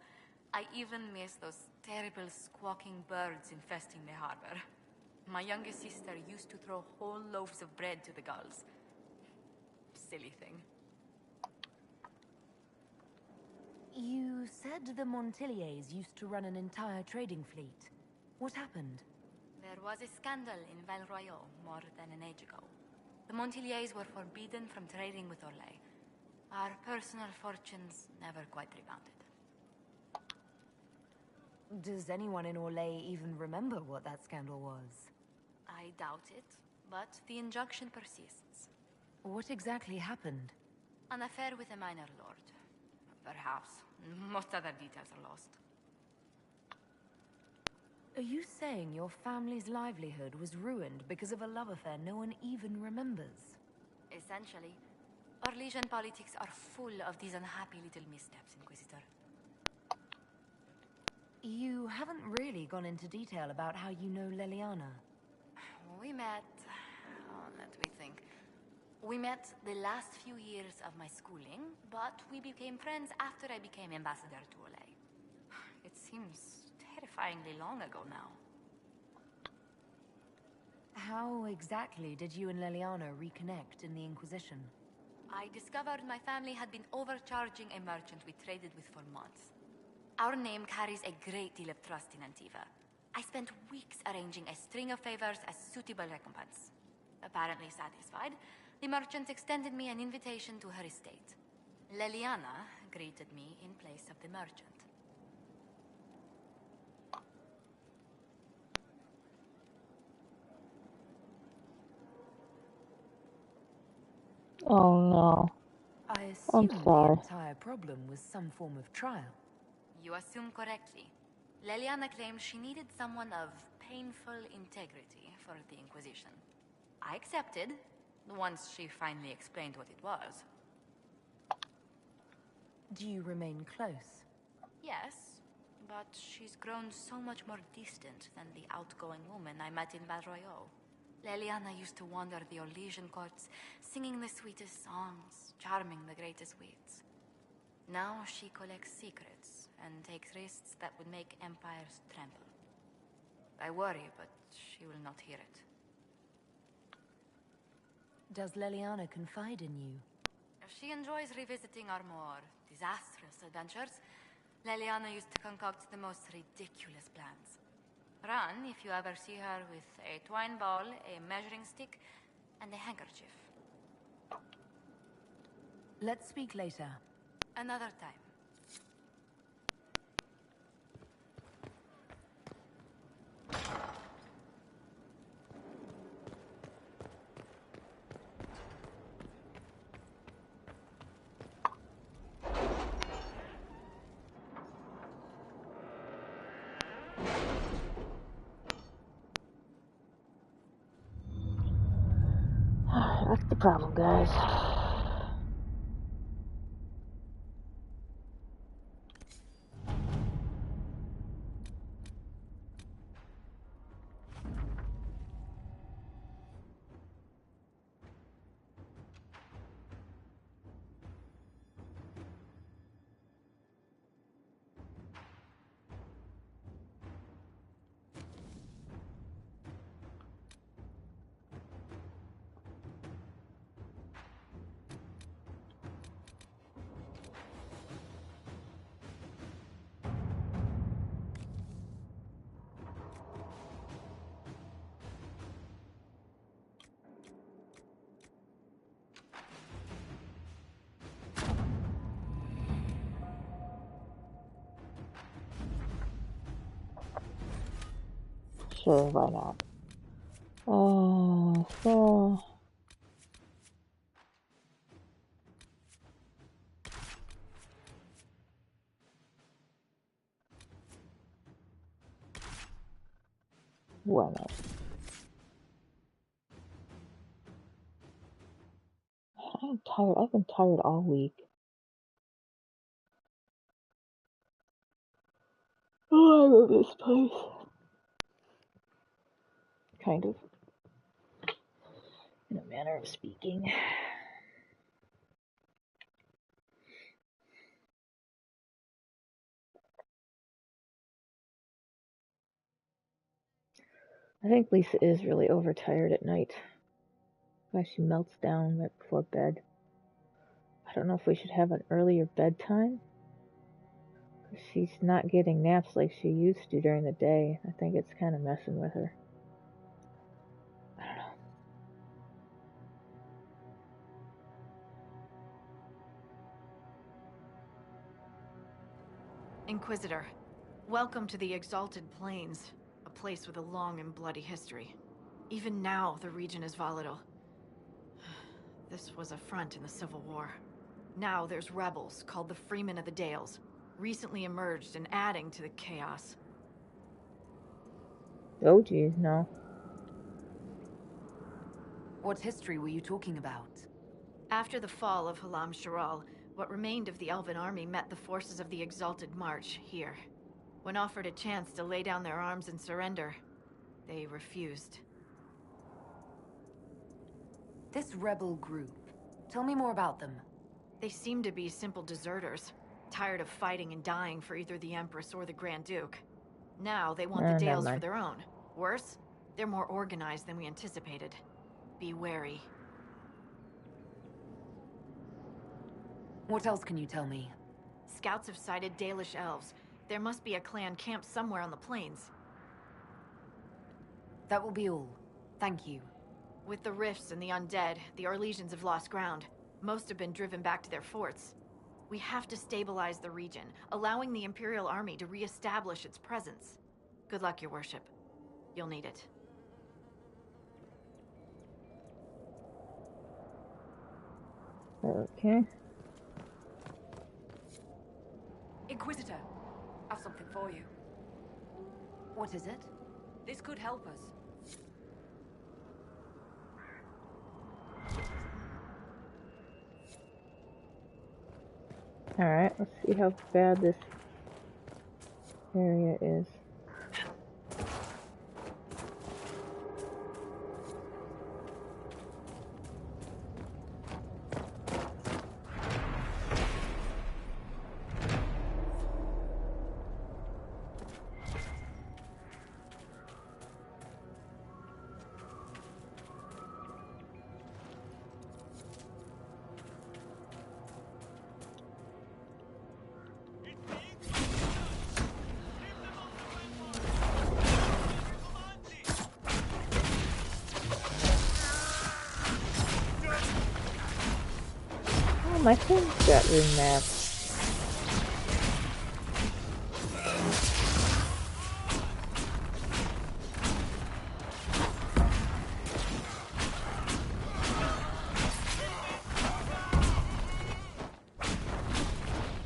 I even miss those terrible squawking birds infesting the harbor. My youngest sister used to throw whole loaves of bread to the gulls. Silly thing. You said the Montiliers used to run an entire trading fleet. What happened? There was a scandal in Val Royeaux more than an age ago. The Montiliers were forbidden from trading with Orlais. Our personal fortunes never quite rebounded. Does anyone in Orlais even remember what that scandal was? I doubt it, but the injunction persists. What exactly happened? An affair with a minor lord. Perhaps. Most other details are lost. Are you saying your family's livelihood was ruined because of a love affair no one even remembers? Essentially. Orlesian politics are full of these unhappy little missteps, Inquisitor. You haven't really gone into detail about how you know Leliana. We met... let me think. We met the last few years of my schooling, but we became friends after I became ambassador to Orlais. It seems terrifyingly long ago now. How exactly did you and Leliana reconnect in the Inquisition? I discovered my family had been overcharging a merchant we traded with for months. Our name carries a great deal of trust in Antiva. I spent weeks arranging a string of favors as suitable recompense. Apparently satisfied, the merchant extended me an invitation to her estate. Leliana greeted me in place of the merchant. Oh no. I I'm assume the sorry. entire problem was some form of trial. You assume correctly. Leliana claimed she needed someone of painful integrity for the Inquisition. I accepted, once she finally explained what it was. Do you remain close? Yes, but she's grown so much more distant than the outgoing woman I met in Valroyo. Leliana used to wander the Orlesian courts, singing the sweetest songs, charming the greatest wits. Now she collects secrets and takes risks that would make empires tremble. I worry, but she will not hear it. Does Leliana confide in you? She enjoys revisiting our more disastrous adventures. Leliana used to concoct the most ridiculous plans. Run if you ever see her with a twine ball, a measuring stick, and a handkerchief. Let's speak later. Another time. That's the problem, guys. Sure, why not? So... Why not? I'm tired. I've been tired all week. Oh, I love this place. Kind of. In a manner of speaking. I think Lisa is really overtired at night. Why she melts down right before bed. I don't know if we should have an earlier bedtime. Because she's not getting naps like she used to during the day. I think it's kind of messing with her. I don't know. Inquisitor, welcome to the Exalted Plains, a place with a long and bloody history. Even now, the region is volatile. This was a front in the Civil War. Now there's rebels called the Freemen of the Dales, recently emerged and adding to the chaos. Oh geez, no. What history were you talking about? After the fall of Halam Sharal, what remained of the Elven army met the forces of the Exalted March here. When offered a chance to lay down their arms and surrender, they refused. This rebel group. Tell me more about them. They seem to be simple deserters, tired of fighting and dying for either the Empress or the Grand Duke. Now they want the Dales for their own. Worse, they're more organized than we anticipated. Be wary. What else can you tell me? Scouts have sighted Dalish elves. There must be a clan camped somewhere on the plains. That will be all. Thank you. With the rifts and the undead, the Orlesians have lost ground. Most have been driven back to their forts. We have to stabilize the region, allowing the Imperial Army to re-establish its presence. Good luck, Your Worship. You'll need it. Okay. Inquisitor, I've something for you. What is it? This could help us. Alright, let's see how bad this area is. My thing got remapped.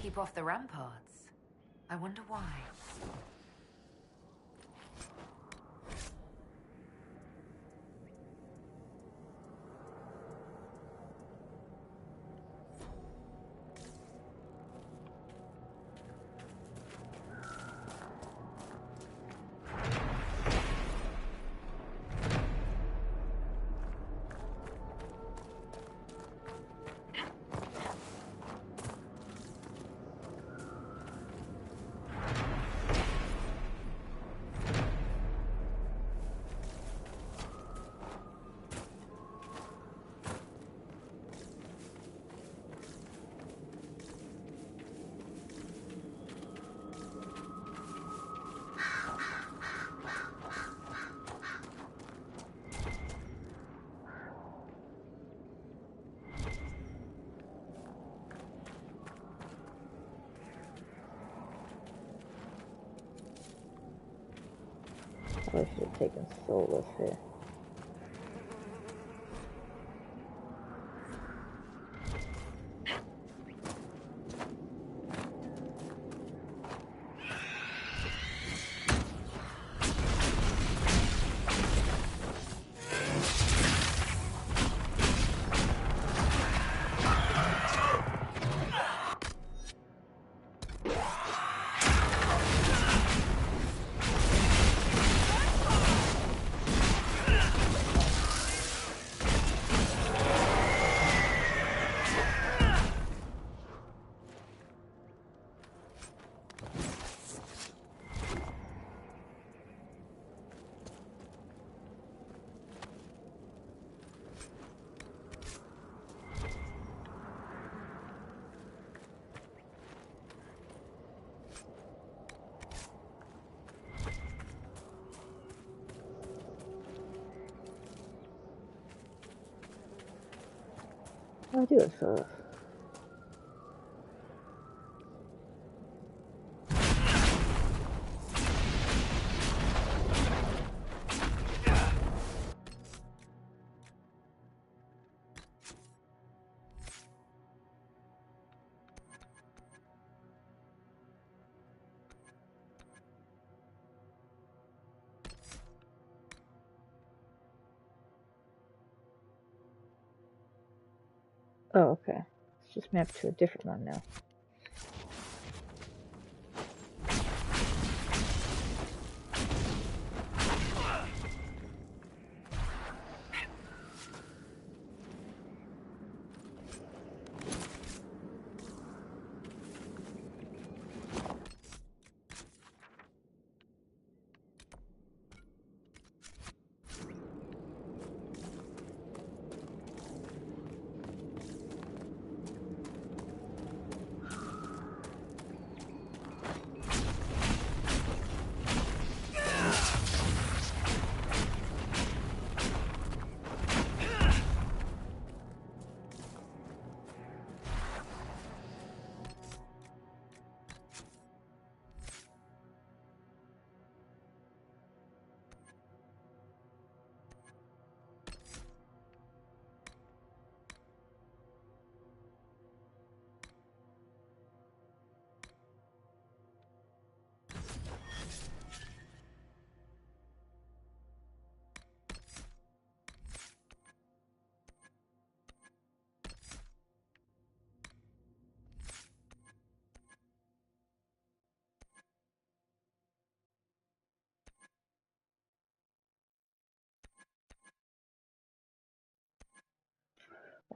Keep off the ramparts. I wonder why. I should have taken Solus here. I do have Solus. Oh, okay. It's just mapped to a different one now.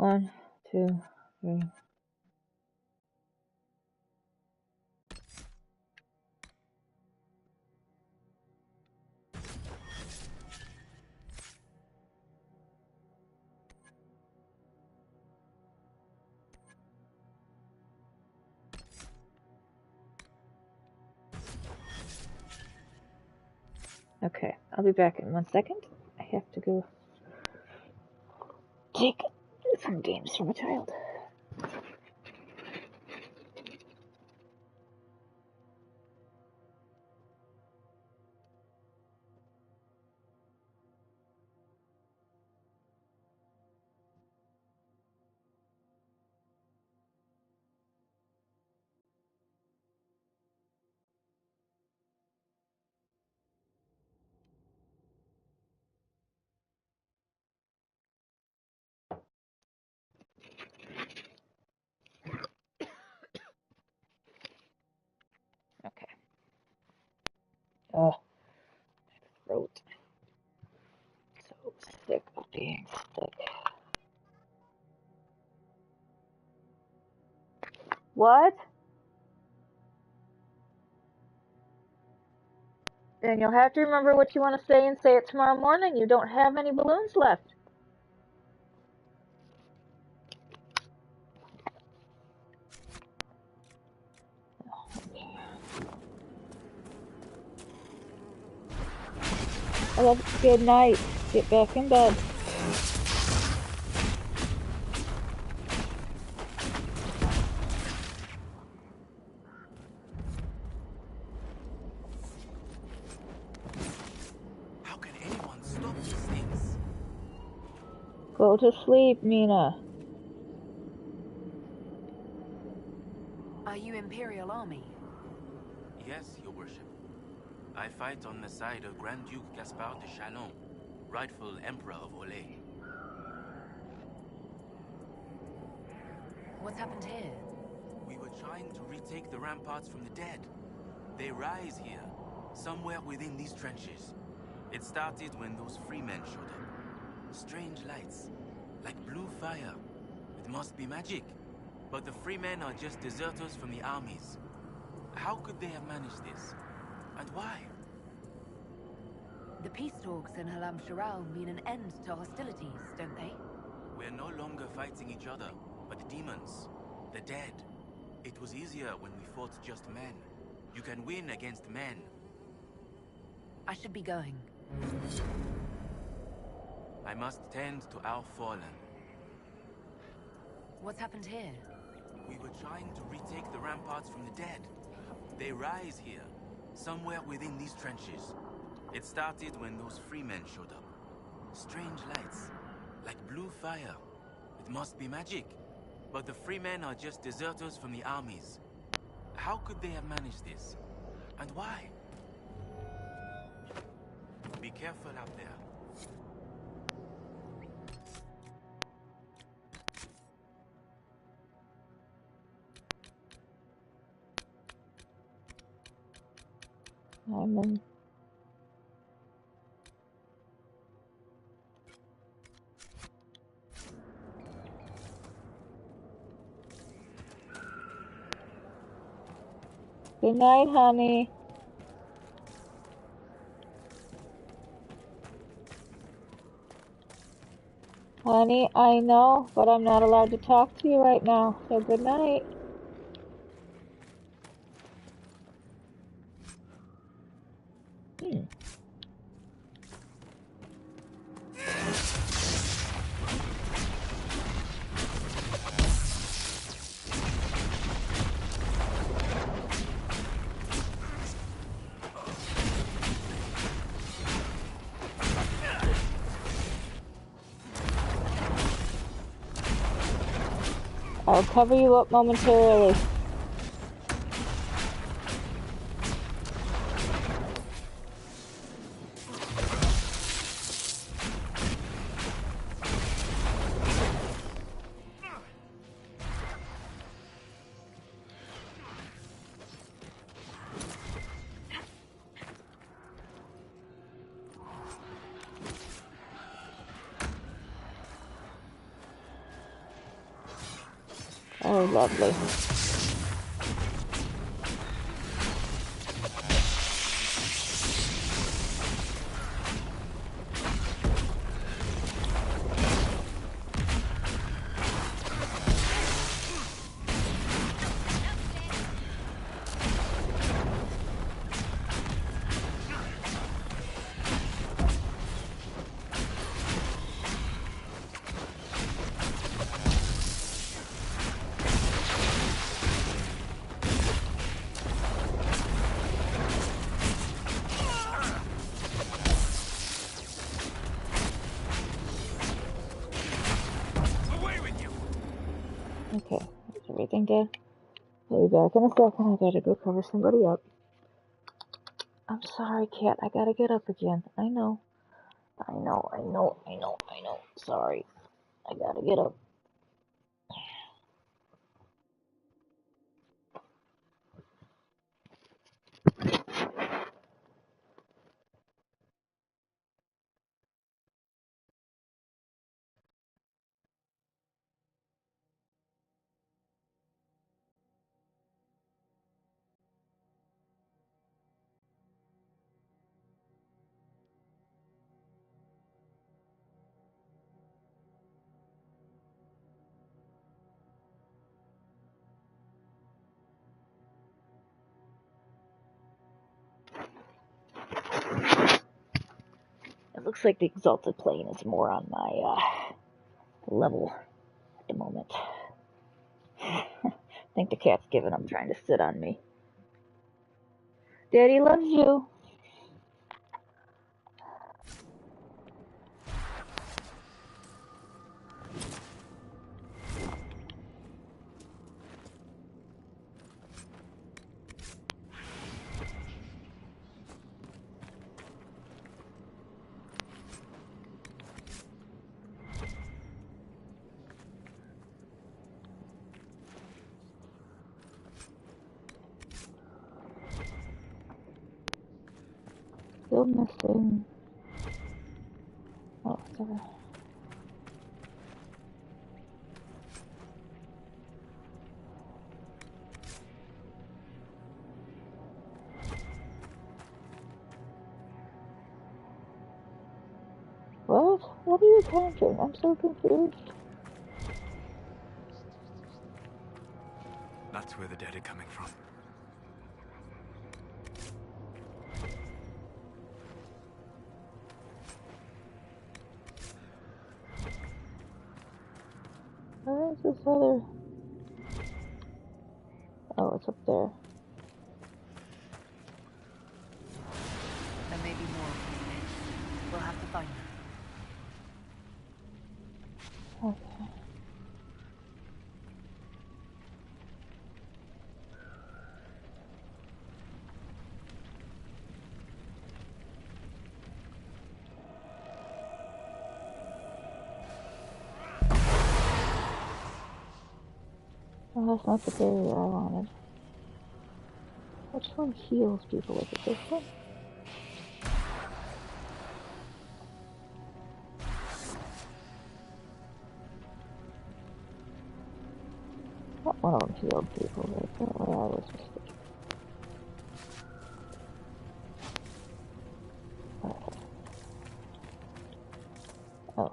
1, 2, 3. Okay, I'll be back in 1 second. I have to go take some games from a child. Okay. Oh, throat. So sick of being sick. What? Then you'll have to remember what you want to say and say it tomorrow morning. You don't have any balloons left. Well, good night. Get back in bed. How can anyone stop these things? Go to sleep, Mina. Are you Imperial Army? Yes, Your Worship. I fight on the side of Grand Duke Gaspard de Chalon, rightful Emperor of Olay. What's happened here? We were trying to retake the ramparts from the dead. They rise here, somewhere within these trenches. It started when those freemen showed up. Strange lights, like blue fire. It must be magic. But the freemen are just deserters from the armies. How could they have managed this? And why? The peace talks in Halam Sharal mean an end to hostilities, don't they? We're no longer fighting each other, but the demons, the dead. It was easier when we fought just men. You can win against men. I should be going. I must tend to our fallen. What's happened here? We were trying to retake the ramparts from the dead. They rise here, somewhere within these trenches. It started when those freemen showed up. Strange lights, like blue fire. It must be magic. But the freemen are just deserters from the armies. How could they have managed this? And why? Be careful out there. I'm in. Good night, honey. Honey, I know, but I'm not allowed to talk to you right now, so good night. I'll cover you up momentarily. Oh, lovely. Okay, is everything dead? I'll be back in a second. I gotta go cover somebody up. I'm sorry, cat. I gotta get up again. I know. Sorry. I gotta get up. It looks like the Exalted Plane is more on my level at the moment. I think the cat's giving up trying to sit on me. Daddy loves you. Still missing. Oh, it's over. What? What are you counting? I'm so confused. That's where the dead are coming from. Where is this other? Oh, it's up there. There may be more of these. We'll have to find them. Okay. Oh, that's not the barrier I wanted. Which one heals people? Is it this one? That one of them healed people, but apparently I was mistaken. Okay. Oh.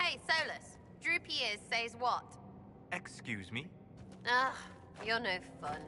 Hey, Solus. Droopy ears says what? Excuse me? Ugh, you're no fun.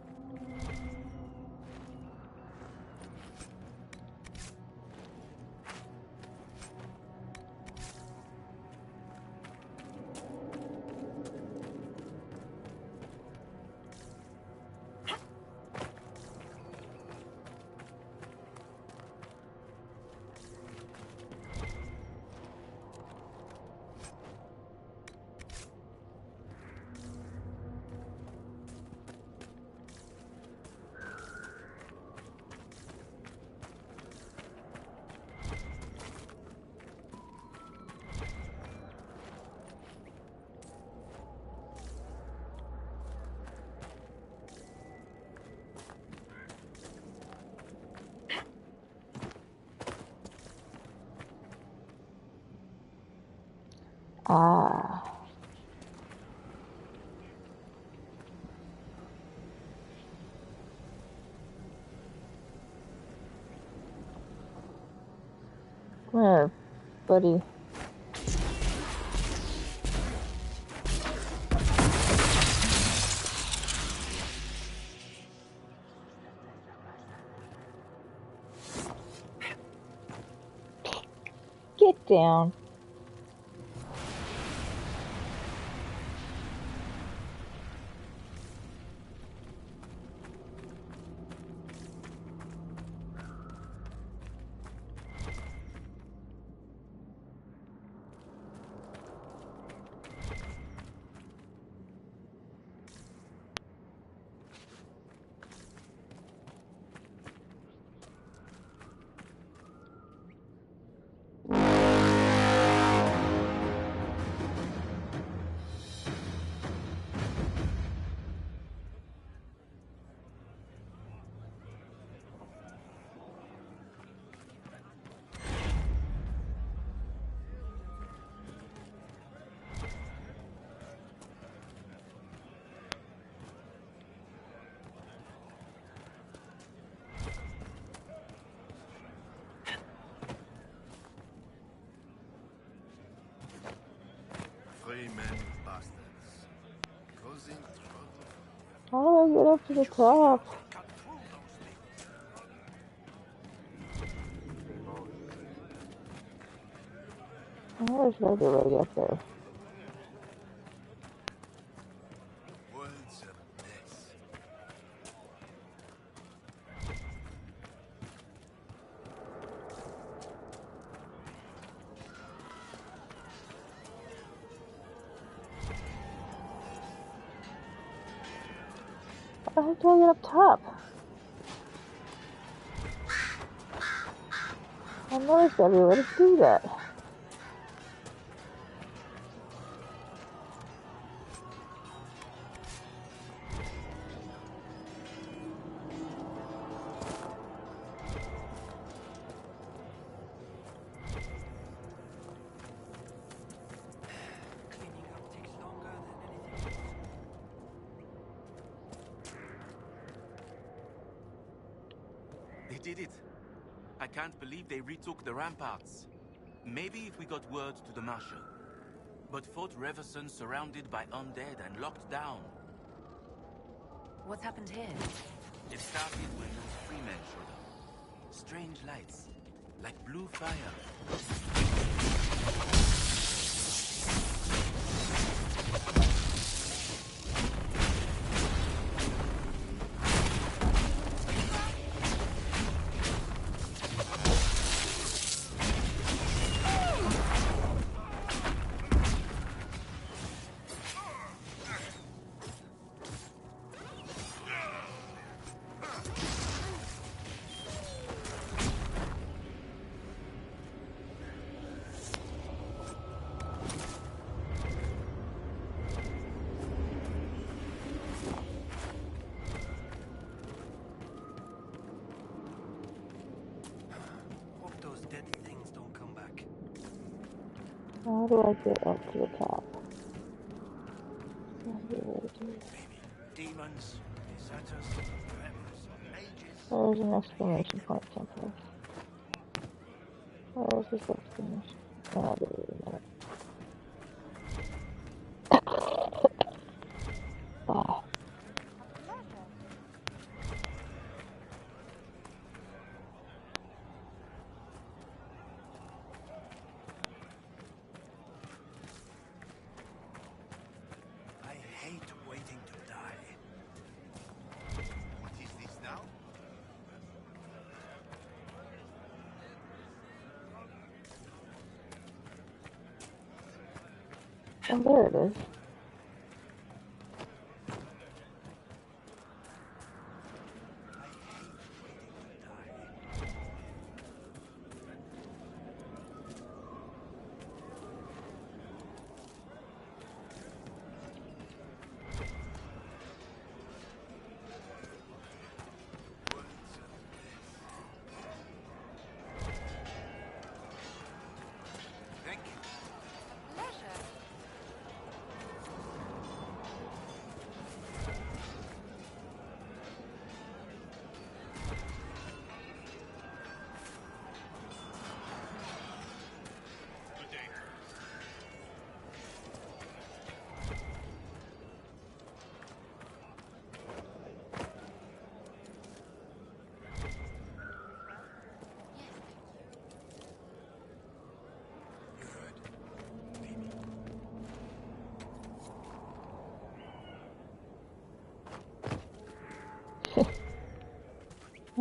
Ah. Come here, buddy. Get down. Freemen bastards. Causing trouble. How do I get up to the top? How should I get ready up there? World's a mess. How do I get up top? I noticed everywhere to do that. They did it. I can't believe they retook the ramparts. Maybe if we got word to the Marshal. But Fort Reverson surrounded by undead and locked down. What's happened here? It started when those freemen showed up. Strange lights, like blue fire. How do I get up to the top? Demons, deserters, rebels of ages. There's an exclamation point someplace. Where is this exclamation? Oh, there it is. Oh, there it is.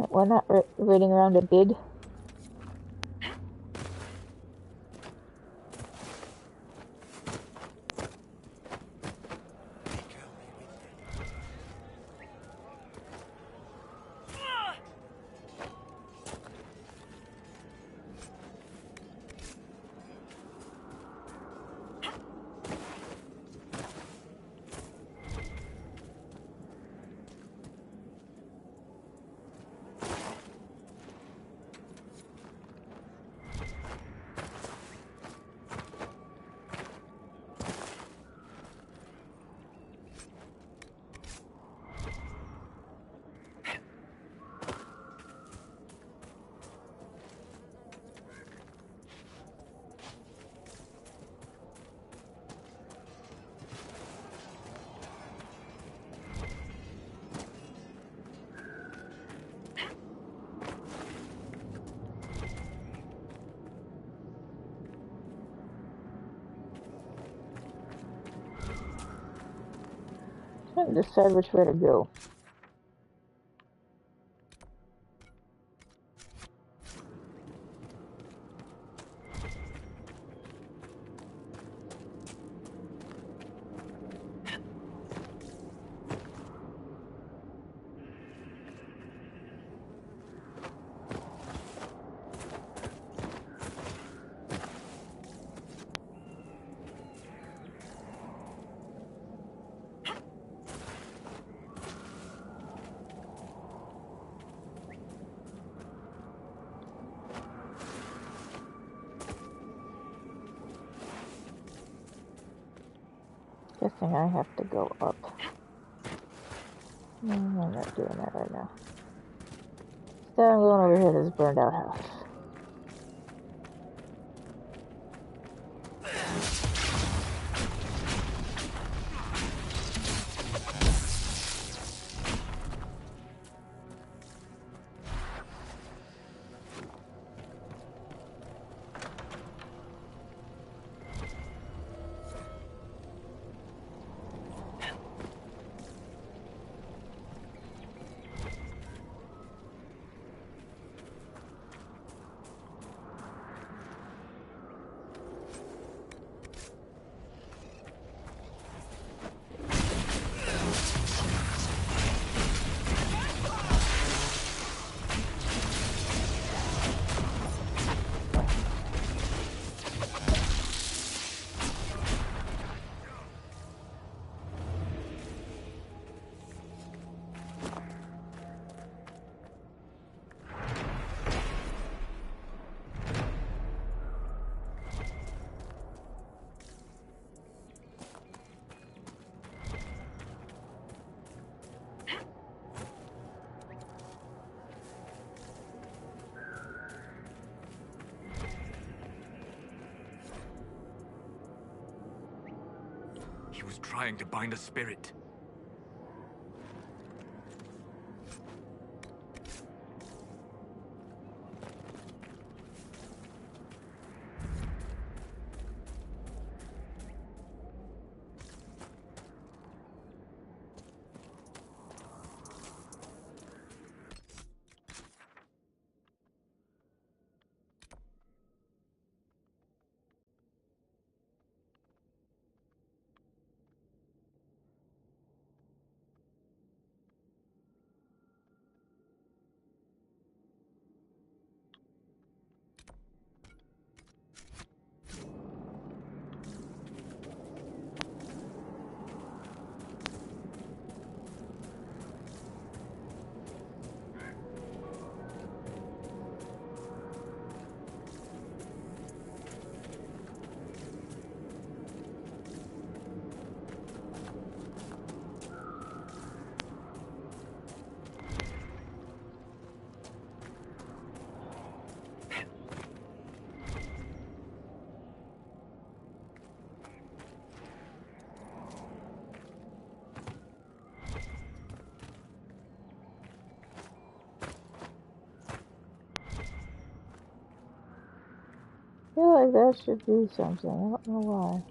Why not raiding around a bid? Can't decide which way to go. Guessing I have to go up. No, I'm not doing that right now. Instead, I'm going over here to this burned out house. He was trying to bind a spirit. like that should be something. I don't know why.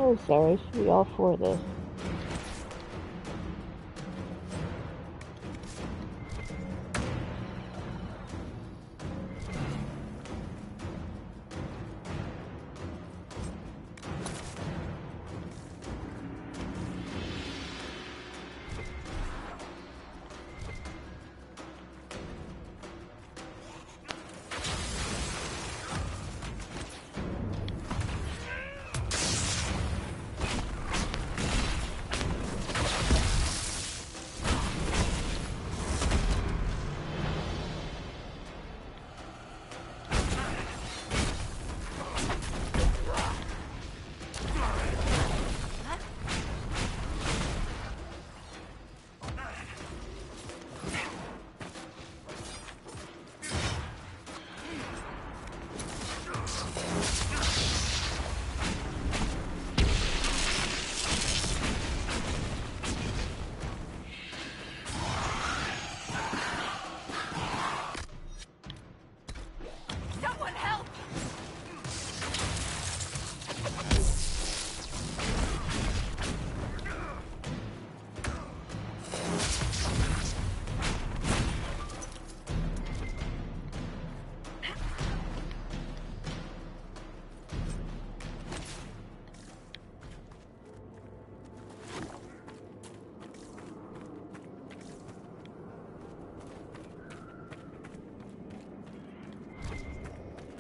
Oh, sorry, should be all for this.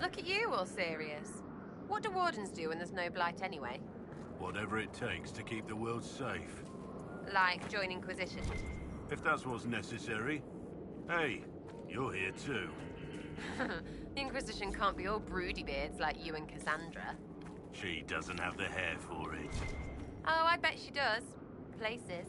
Look at you, all serious. What do wardens do when there's no blight anyway? Whatever it takes to keep the world safe. Like join Inquisition? If that's what's necessary. Hey, you're here too. The Inquisition can't be all broody beards like you and Cassandra. She doesn't have the hair for it. Oh, I bet she does. Places.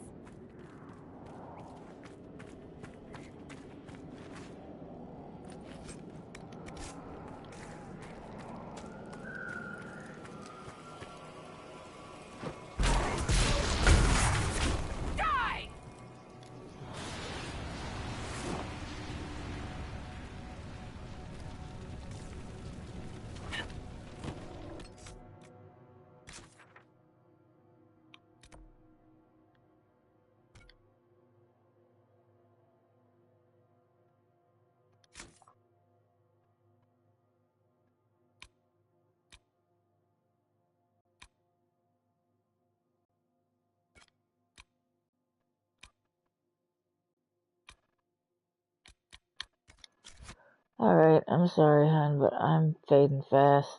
Alright, I'm sorry, hon, but I'm fading fast.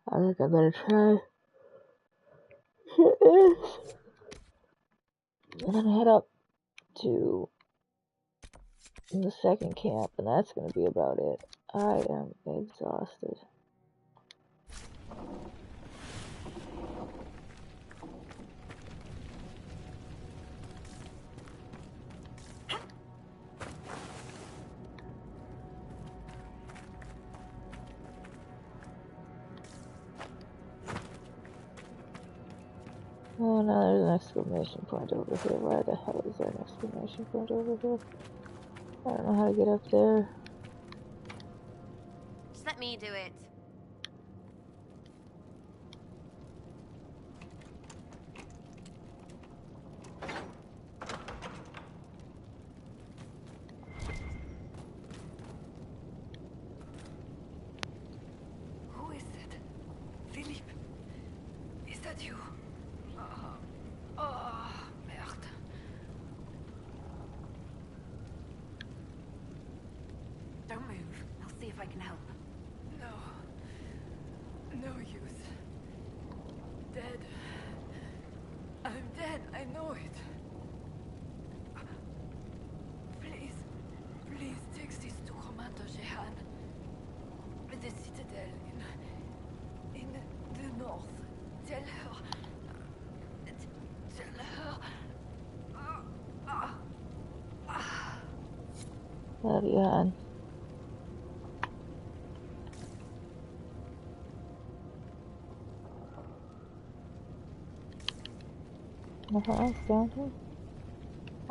I think I better try this. And then head up to the second camp, and that's gonna be about it. I am exhausted. Oh no, there's an exclamation point over here. Why the hell is there an exclamation point over here? I don't know how to get up there. Just let me do it. Who is it? Philippe? Is that you? Oh, merde. Don't move. I'll see if I can help. No. No use. Dead. I'm dead. I know it. Please take this to Commander Jehan. The Citadel in the north. Tell her. Bloody hell. Nothing else down here?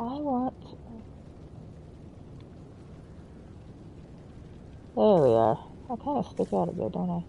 I want... There we are. I kind of stick out a bit, don't I?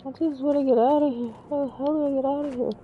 I just want to get out of here. How the hell do I get out of here?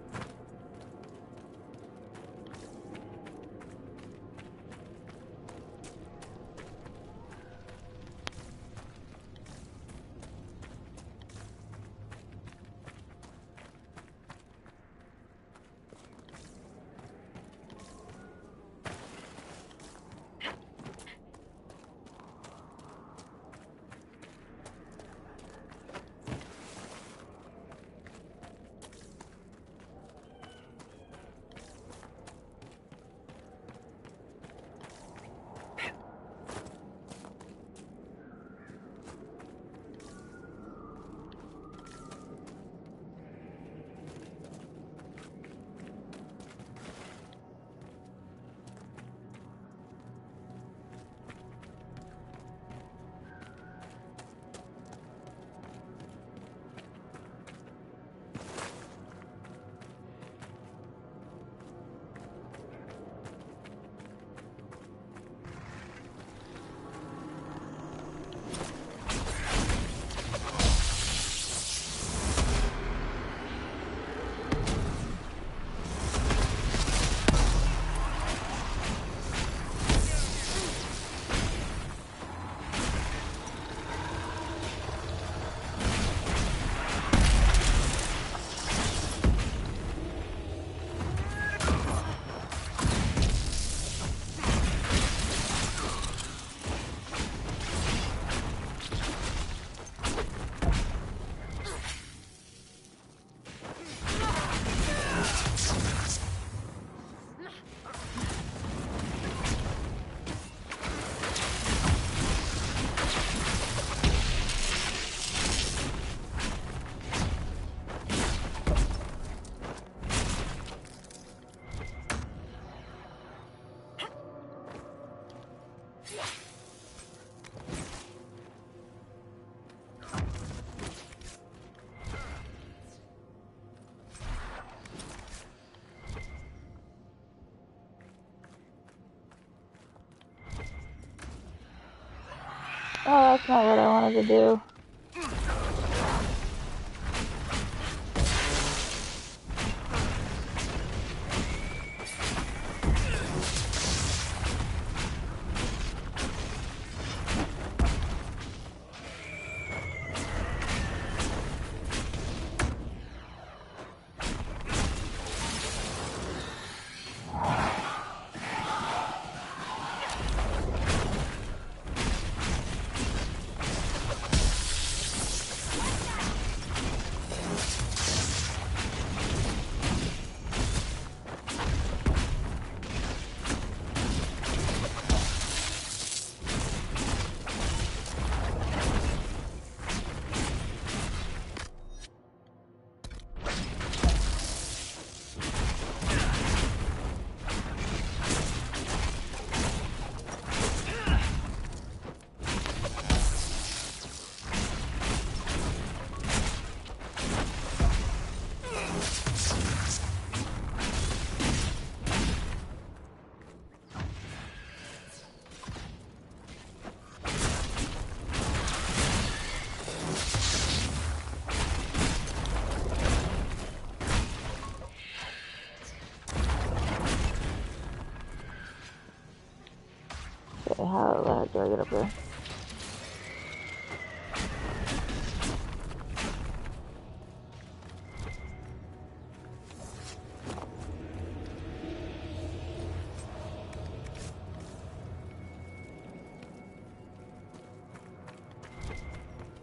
Oh, that's not what I wanted to do. Okay, how do I get up there?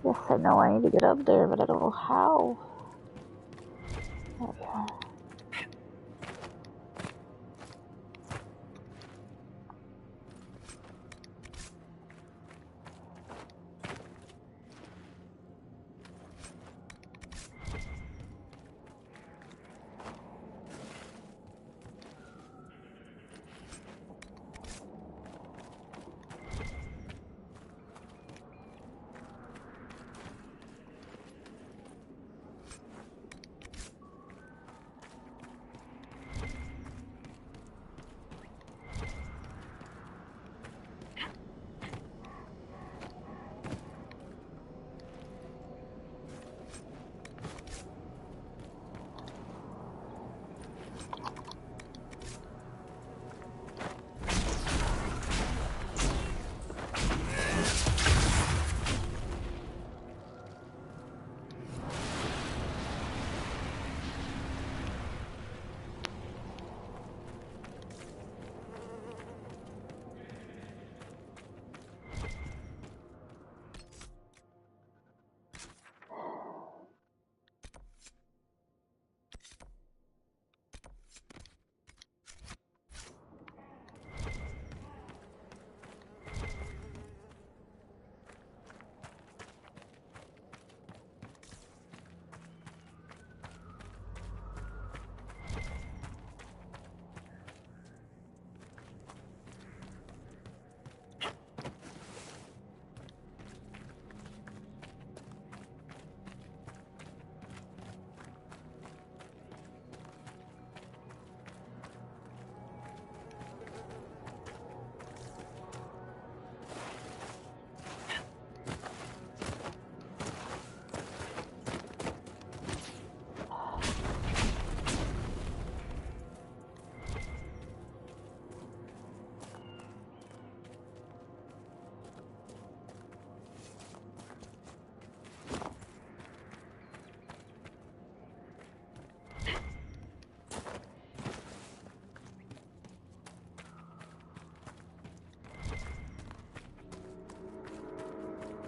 Yes, I know I need to get up there, but I don't know how. Okay.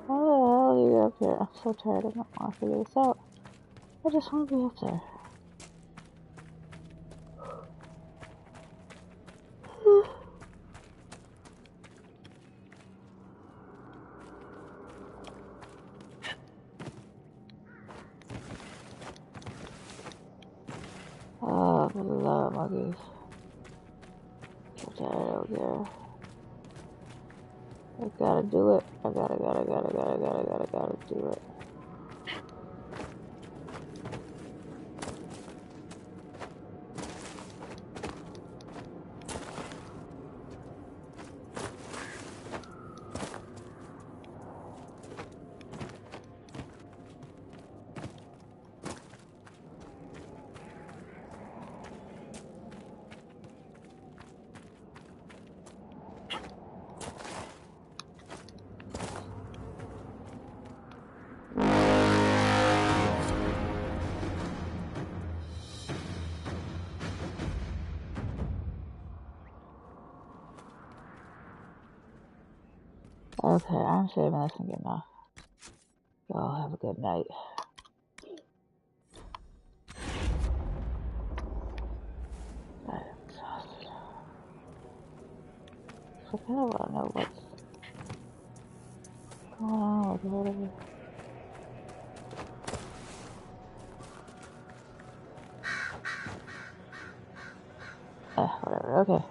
How the hell do you get up there? I'm so tired. I don't want to figure this out. I just want to be up there. Oh, for the love of monkeys. So tired out there. I gotta do it. I gotta do it. Okay, I'm saving this and getting off. Y'all have a good night. I'm exhausted. So I kind of want to know what's going on with whatever. Whatever, okay.